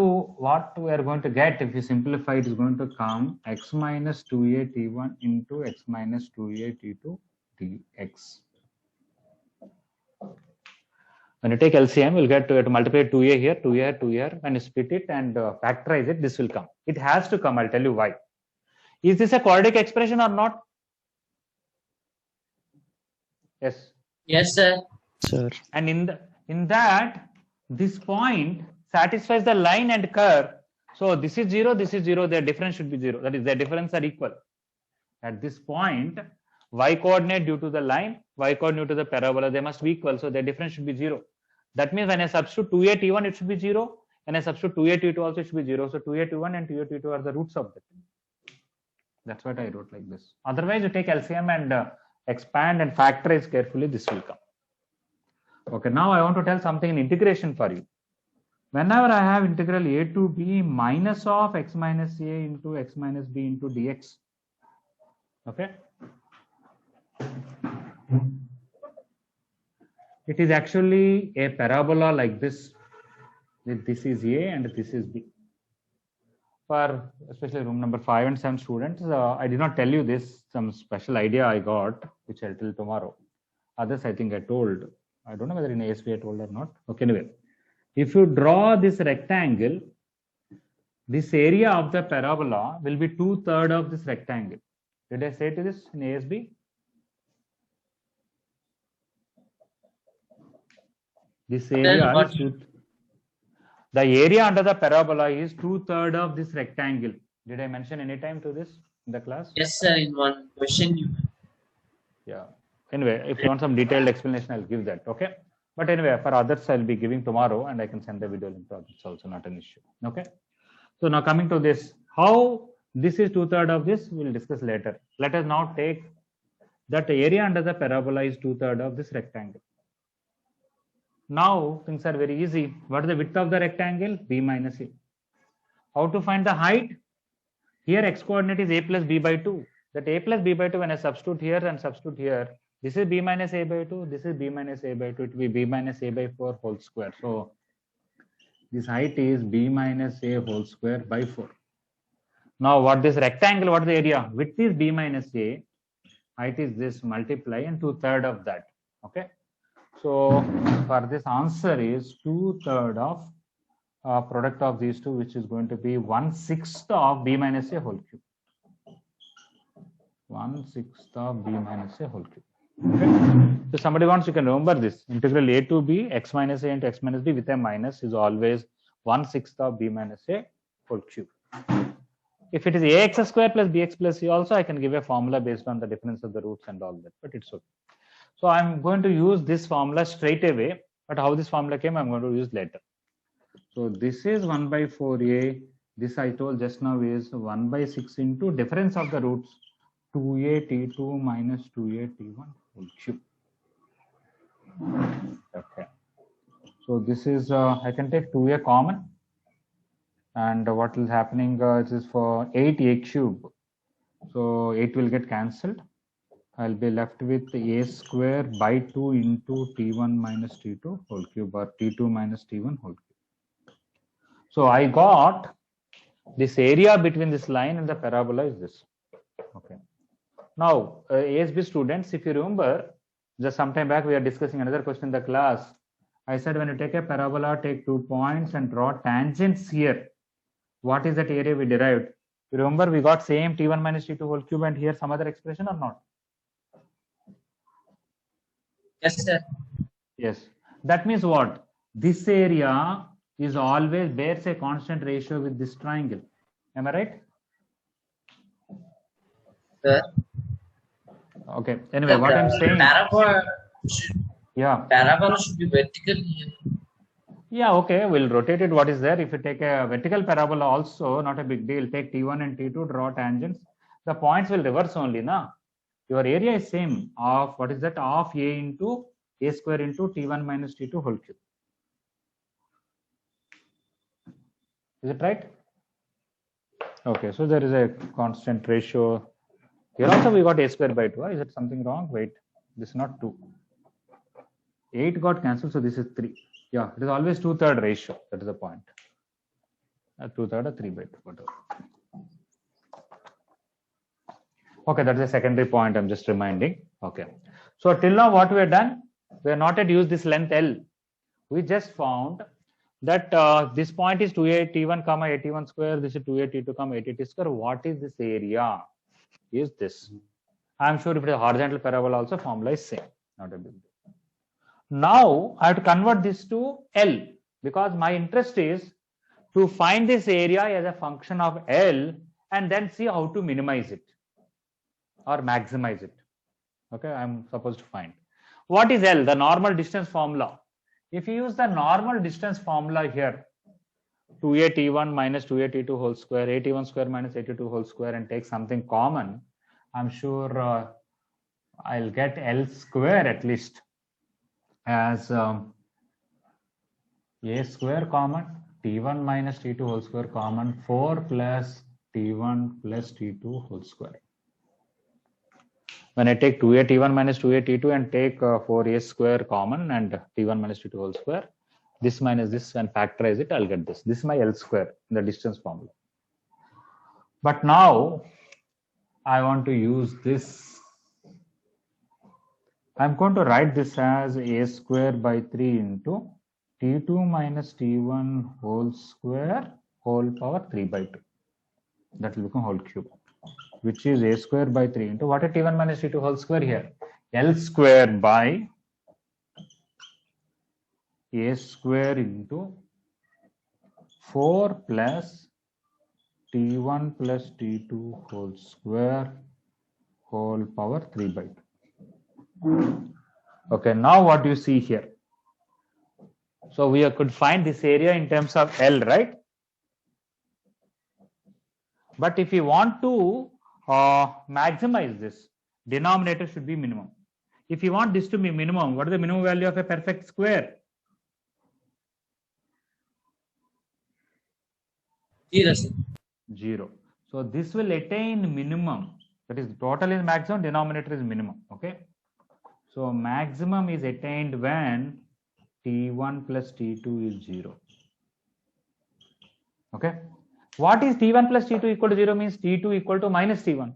we are going to get if you simplify it is going to come x minus 2a t1 into x minus 2a t2 dx. When you take LCM, we'll get to multiply 2a here, 2a here, 2a here. When you split it and factorize it, this will come. It has to come. I'll tell you why. Is this a quadratic expression or not? Yes. Yes, sir. Sir. And in that, this point satisfies the line and curve. So this is 0, this is 0, their difference should be 0. That is, their difference are equal. At this point, y coordinate due to the line, y coordinate due to the parabola, they must be equal. So their difference should be 0. That means when I substitute 2a t1, it should be 0. And I substitute 2a t2 also, it should be 0. So 2a t1 and 2a t2 are the roots of that. That's what I wrote like this. Otherwise, you take LCM and expand and factorize carefully, this will come. Okay, now I want to tell something in integration for you. Whenever I have integral a to b minus of x minus a into x minus b into dx, okay, it is actually a parabola like this. This is a and this is b. For especially room number 5 and 7 students, I did not tell you this, some special idea I got, which I'll tell tomorrow. Others, I think I told. I don't know whether in ASP I told or not. Okay, anyway. If you draw this rectangle, this area of the parabola will be 2/3 of this rectangle. Did I say to this in ASB? This area is the area under the parabola is 2/3 of this rectangle. Did I mention any time to this in the class? Yes, sir. In one question, you. Yeah. Anyway, if you want some detailed explanation, I'll give that. Okay. But anyway, for others, I'll be giving tomorrow, and I can send the video link. It's also not an issue. Okay. So now coming to this, how this is 2/3 of this, we'll discuss later. Let us now take that the area under the parabola is 2/3 of this rectangle. Now things are very easy. What is the width of the rectangle? B minus a. How to find the height? Here x coordinate is a plus b by 2. That a plus b by 2, when I substitute here and substitute here, this is b minus a by 2, this is b minus a by 2, it will be b minus a by 4 whole square. So this height is b minus a whole square by 4. Now what this rectangle, what is the area? Width is b minus a, height is this, multiply and 2/3 of that. Okay. So for this answer is 2/3 of product of these two, which is going to be 1/6 of b minus a whole cube. 1/6 of b minus a whole cube. Okay. So somebody wants, you can remember this integral a to b x minus a into x minus b with a minus is always 1/6 of b minus a whole cube. If it is ax square plus bx plus c also, I can give a formula based on the difference of the roots and all that, but it's okay. So I'm going to use this formula straight away, but how this formula came, I'm going to use later. So this is 1 by 4a. This I told just now is 1 by 6 into difference of the roots, 2a t2 minus 2a t1 whole cube. Okay. So this is, I can take 2a common. And what is happening is for 8a cube. So 8 will get cancelled. I'll be left with a square by 2 into t1 minus t2 whole cube, or t2 minus t1 whole cube. So I got this area between this line and the parabola is this. Okay. Now, ASB students, if you remember, just some time back we are discussing another question in the class. I said when you take a parabola, take 2 points and draw tangents here. What is that area we derived? You remember we got same t1 minus t2 whole cube and here some other expression or not? Yes, sir. Yes. That means what? This area is always bears a constant ratio with this triangle. Am I right? Sir. Okay. Anyway, what I'm saying. Parabola should be vertical here. Yeah, okay. We'll rotate it. What is there? If you take a vertical parabola also, not a big deal. Take T1 and T2, draw tangents. The points will reverse only, na? Your area is same of, what is that? Of a into a square into t1 minus t2 whole cube. Is it right? Okay, so there is a constant ratio. Here also we got a square by 2. Is it something wrong? Wait, this is not 2. 8 got cancelled, so this is 3. Yeah, it is always 2/3 ratio. That is the point. 2/3 or 3 by 2, whatever. Okay, that's a secondary point. I'm just reminding. Okay. So till now, what we have done, we have not yet used this length L. We just found that this point is 2a t1 comma 81 square. This is 2a t2 comma 80 square. What is this area? Is this? I'm sure if it is a horizontal parabola, also formula is same. Not a big deal. Now I have to convert this to L because my interest is to find this area as a function of L and then see how to minimize it or maximize it. Okay, I'm supposed to find. What is L? The normal distance formula. If you use the normal distance formula here, 2a t1 minus 2a t2 whole square, a t1 square minus a t2 whole square, and take something common, I'm sure I'll get L square at least as a square common, t1 minus t2 whole square common, 4 plus t1 plus t2 whole square. When I take 2a t1 minus 2a t2 and take 4a square common and t1 minus t2 whole square, this minus this and factorize it, I'll get this. This is my L square in the distance formula. But now I want to use this. I'm going to write this as a square by 3 into t2 minus t1 whole square whole power 3 by 2. That will become whole cube, which is a square by 3 into what is t1 minus t2 whole square here? L square by a square into 4 plus t1 plus t2 whole square whole power 3 by 2. Okay, now what do you see here? So we could find this area in terms of L, right? But if you want to maximize this, denominator should be minimum. If you want this to be minimum, what is the minimum value of a perfect square? 0, sir. 0. So this will attain minimum. That is, total is maximum, denominator is minimum. Okay. So maximum is attained when t1 plus t2 is 0. Okay. What is t1 plus t2 equal to 0 means t2 equal to minus t1.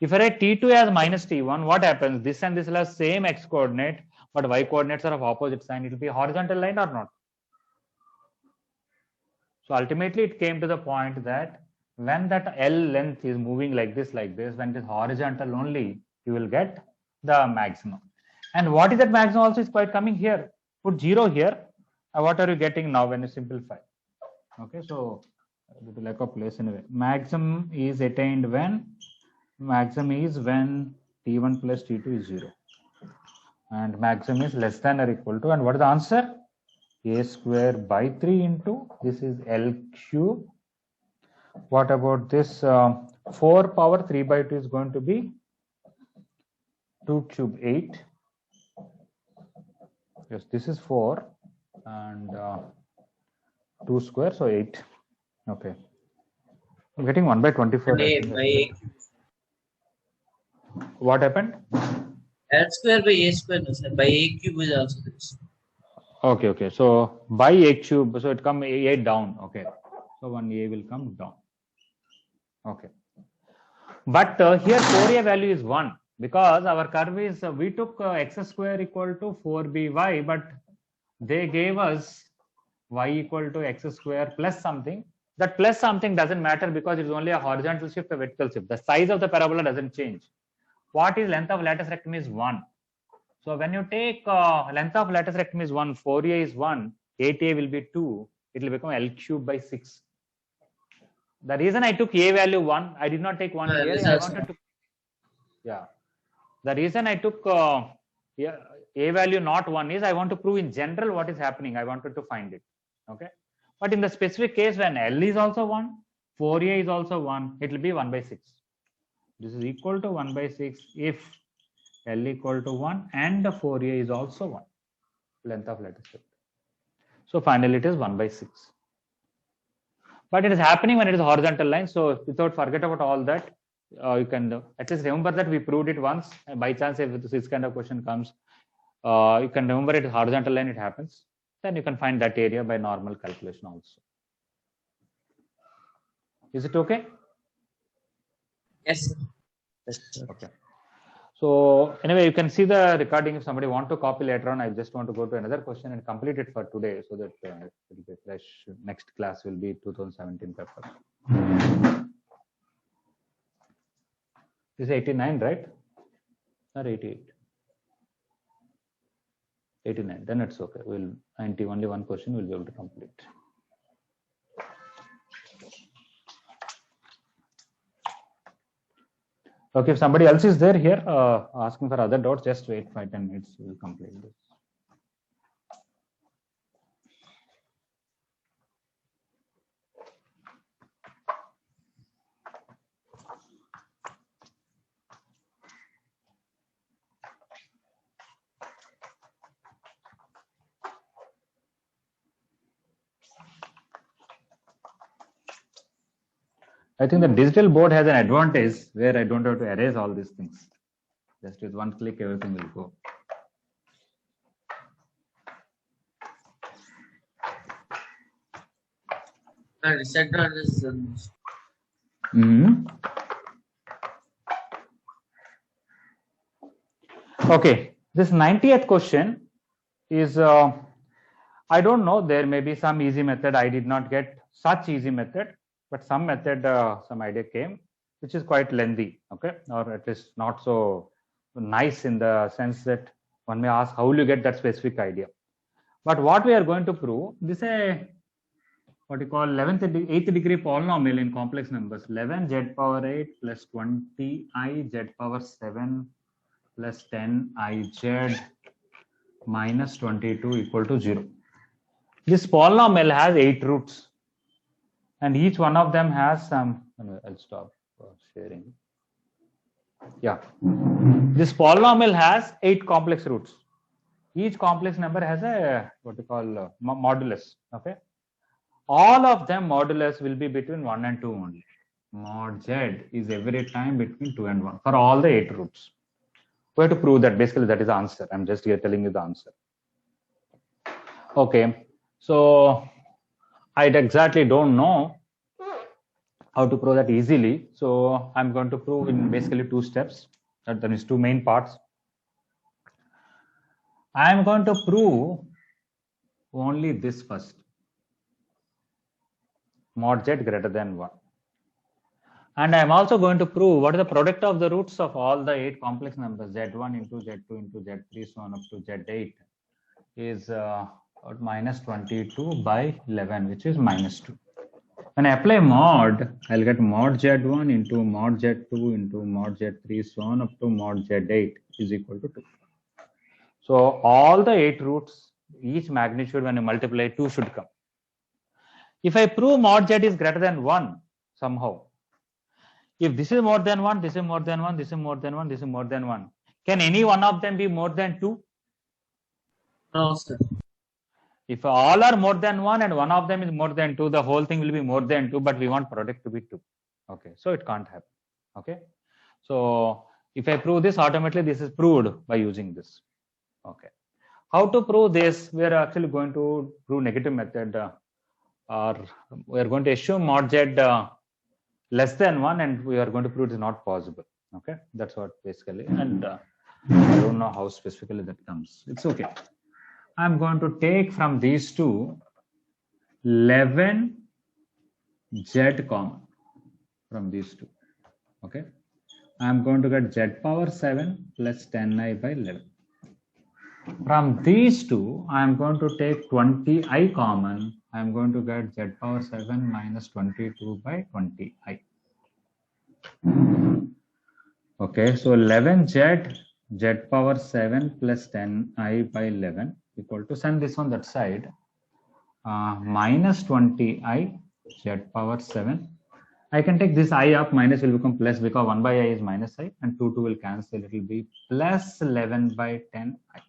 If I write t2 as minus t1, what happens? This and this will have same x coordinate, but y coordinates are of opposite sign. It will be a horizontal line or not? So ultimately it came to the point that when that L length is moving like this, when it is horizontal only, you will get the maximum. And what is that maximum also is quite coming here. Put 0 here. What are you getting now when you simplify? Okay, so due to lack of place anyway. Maximum is attained when t1 plus t2 is 0. And maximum is less than or equal to, and what is the answer? A square by 3 into, this is L cube. What about this? 4 power 3 by 2 is going to be 2 cube 8. Yes, this is 4 and 2 square, so 8. Okay. I'm getting 1 by 24. What happened? L square by a square, no, sir. By a cube is also this. Okay, okay. So by a cube, so it come a down. Okay. So one a will come down. Okay. But here 4a value is 1 because our curve is, we took x square equal to 4by, but they gave us y equal to x square plus something. That plus something doesn't matter because it's only a horizontal shift, a vertical shift. The size of the parabola doesn't change. What is length of lattice rectum is 1. So when you take length of lattice rectum is 1, 4a is 1, 8a will be 2, it will become L cube by 6. The reason I took a value 1, I did not take 1 here. I wanted to, yeah. The reason I took a value not 1 is I want to prove in general what is happening. I wanted to find it. Okay. But in the specific case when L is also 1, 4a is also 1, it will be 1 by 6. This is equal to 1 by 6 if L equal to 1 and the 4a is also 1, length of lattice rectum. So finally it is 1 by 6. But it is happening when it is horizontal line. So without forget about all that, you can at least remember that we proved it once. And by chance, if this kind of question comes, you can remember it is horizontal line, it happens. Then you can find that area by normal calculation also. Is it okay? Yes, sir. Yes, sir. Okay. So anyway, you can see the recording if somebody want to copy later on. I just want to go to another question and complete it for today so that it will be fresh. Next class will be 2017 paper. This is 89, right? Or 88? 89. Then it's okay. We'll 90, only one question we'll be able to complete. Okay, if somebody else is there here asking for other doubts, just wait 5-10 minutes. We will complete this. I think the digital board has an advantage where I don't have to erase all these things. Just with one click, everything will go. Reset this. Okay, this 90th question is, I don't know, there may be some easy method. I did not get such easy method, but some method, some idea came, which is quite lengthy, okay, or at least not so nice in the sense that one may ask, how will you get that specific idea? But what we are going to prove, this is a, what you call 8th degree polynomial in complex numbers, 11 z power 8 plus 20 I z power 7 plus 10 I z minus 22 equal to 0. This polynomial has 8 roots, and each one of them has some. I'll stop sharing. Yeah, this polynomial has 8 complex roots. Each complex number has a what you call modulus. Okay, all of them modulus will be between 1 and 2 only. Mod z is every time between 2 and 1 for all the 8 roots. We have to prove that. Basically, that is the answer. I'm just here telling you the answer. Okay, so I exactly don't know how to prove that easily. So I'm going to prove in basically 2 steps. That is 2 main parts. I'm going to prove only this first. Mod z greater than 1. And I'm also going to prove what is the product of the roots of all the 8 complex numbers, z1 into z2 into z3 so on up to z8 is minus 22 by 11, which is minus 2. When I apply mod, I'll get mod z1 into mod z2 into mod z3 so on up to mod z8 is equal to 2. So all the 8 roots, each magnitude when you multiply 2 should come. If I prove mod z is greater than 1 somehow, if this is more than 1, this is more than 1, this is more than 1, this is more than 1, can any one of them be more than 2? No, sir. If all are more than 1 and one of them is more than 2, the whole thing will be more than 2, but we want product to be 2. Okay, so it can't happen. Okay, so if I prove this, automatically this is proved by using this. Okay, how to prove this? We are actually going to prove negative method, or we are going to assume mod z less than 1, and we are going to prove it is not possible. Okay, that's what basically, and I don't know how specifically that comes. It's okay. I'm going to take from these two 11 z common from these two. Okay, I'm going to get z power 7 plus 10I by 11. From these two, I'm going to take 20I common. I'm going to get z power 7 minus 22 by 20I. Okay, so 11z z power 7 plus 10I by 11 equal to, send this on that side, minus 20I z power 7. I can take this I up, minus will become plus because 1 by I is minus I, and 2 will cancel, it will be plus 11 by 10I.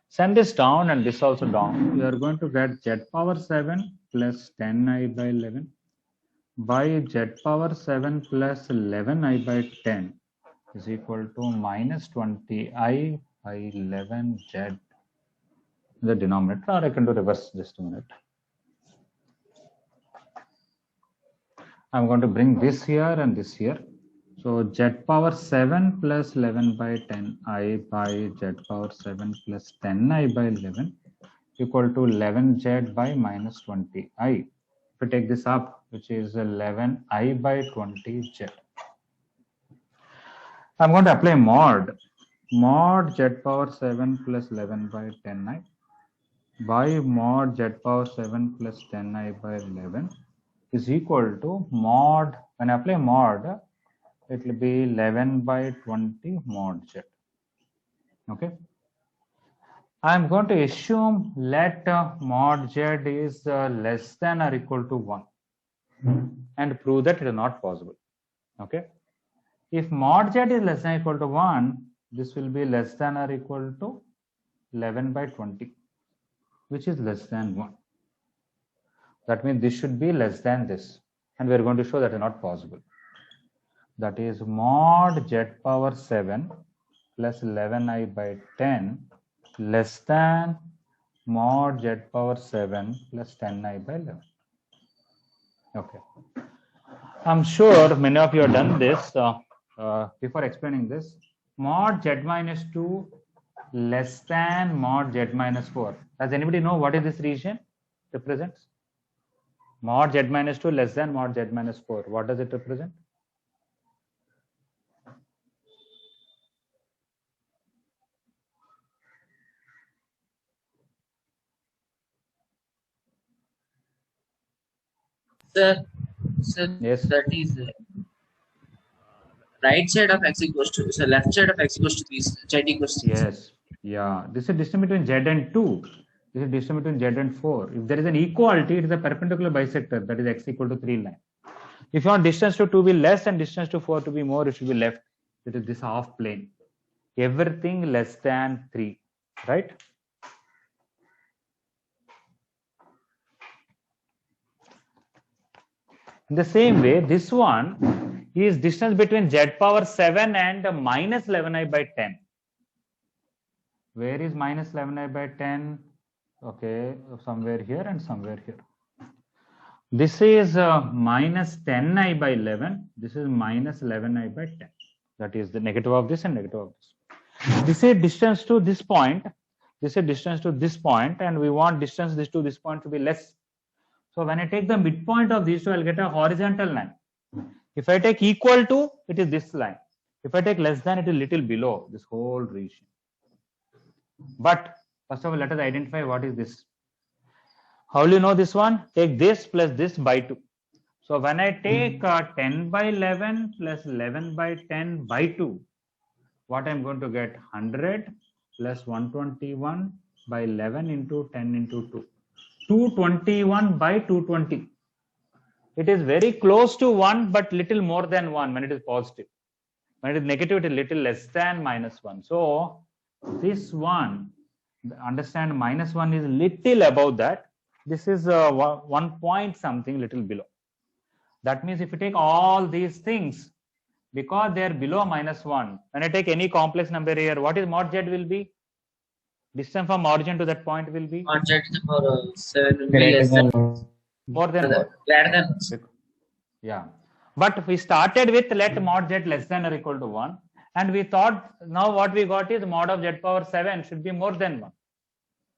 Send this down and this also down. We are going to get z power 7 plus 10I by 11 by z power 7 plus 11I by 10 is equal to minus 20I by 11z, the denominator, or I can do reverse. Just a minute. I'm going to bring this here and this here. So z power 7 plus 11 by 10I by z power 7 plus 10I by 11 equal to 11z by minus 20I. If we take this up, which is 11I by 20z. I'm going to apply mod z power 7 plus 11 by 10I by mod z power 7 plus 10I by 11 is equal to mod, when I apply mod, it will be 11 by 20 mod z. Okay. I'm going to assume let mod z is less than or equal to 1 and prove that it is not possible. Okay. If mod z is less than or equal to 1, this will be less than or equal to 11 by 20, which is less than 1. That means this should be less than this. And we are going to show that is not possible. That is mod z power 7 plus 11i by 10 less than mod z power 7 plus 10i by 11. Okay. I'm sure many of you have done this. Before explaining this, mod z minus 2 less than mod z minus 4. Does anybody know what is this region represents? Mod z minus 2 less than mod z minus 4. What does it represent? Sir, Yes. that is right side of x equals to, so left side of x equals to 3, z equals to 3. Yes. Yeah. This is distance between z and 2. This is distance between z and 4. If there is an equality, it is a perpendicular bisector, that is x equal to 3 line. If you want distance to 2 be less and distance to 4 to be more, it should be left. It is this half plane. Everything less than 3, right? In the same way, this one is distance between z power 7 and minus 11i by 10. Where is minus 11i by 10? Okay, somewhere here and somewhere here. This is minus 10i by 11. This is minus 11i by 10. That is the negative of this and negative of this. This is distance to this point. This is distance to this point, and we want distance this to this point to be less. So when I take the midpoint of these two, I'll get a horizontal line. If I take equal to, it is this line. If I take less than, it is little below this whole region. But first of all, let us identify what is this. How will you know this one? Take this plus this by 2. So when I take 10 by 11 plus 11 by 10 by 2, what I'm going to get? 100 plus 121 by 11 into 10 into 2. 221 by 220. It is very close to 1, but little more than 1 when it is positive. When it is negative, it is little less than minus 1. So this one, understand minus 1 is little above that. This is 1 point something little below. That means if you take all these things, because they are below minus 1, when I take any complex number here, what is mod z will be? Distance from origin to that point will be? Mod z to the power 7 will be less than, More than what? greater than. Yeah. But we started with let mod z less than or equal to 1. And we thought now what we got is mod of z power 7 should be more than 1.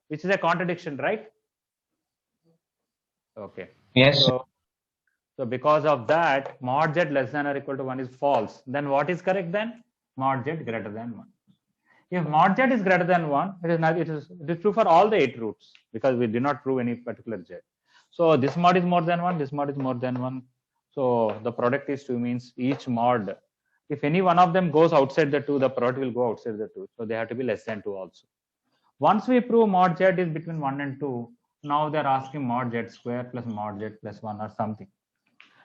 Which is a contradiction, right? Okay. Yes. So because of that, mod z less than or equal to 1 is false. Then what is correct then? Mod z greater than 1. If mod z is greater than 1, it is true for all the 8 roots because we did not prove any particular z. So this mod is more than 1, this mod is more than 1. So the product is 2 means each mod, if any one of them goes outside the 2, the product will go outside the 2. So they have to be less than 2 also. Once we prove mod z is between 1 and 2, now they are asking mod z square plus mod z plus 1 or something.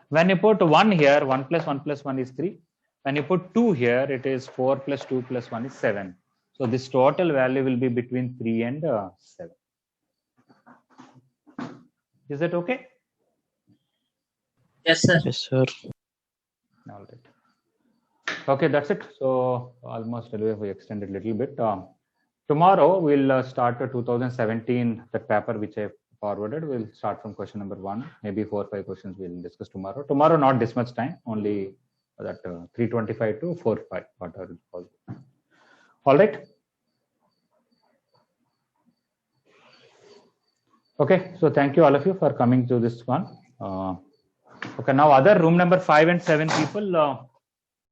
When you put 1 here, 1 plus 1 plus 1 is 3. When you put 2 here, it is 4 plus 2 plus 1 is 7. So this total value will be between 3 and 7. Is that okay? Yes, sir. Yes, sir. All right. Okay, that's it. So almost we extended a little bit. Tomorrow we'll start 2017, that paper which I forwarded. We'll start from question number 1. Maybe 4 or 5 questions we'll discuss tomorrow. Tomorrow not this much time, only that 3:25 to 4:05, whatever is possible. All right. Okay, so thank you all of you for coming to this one. Okay, now other room number 5 and 7 people,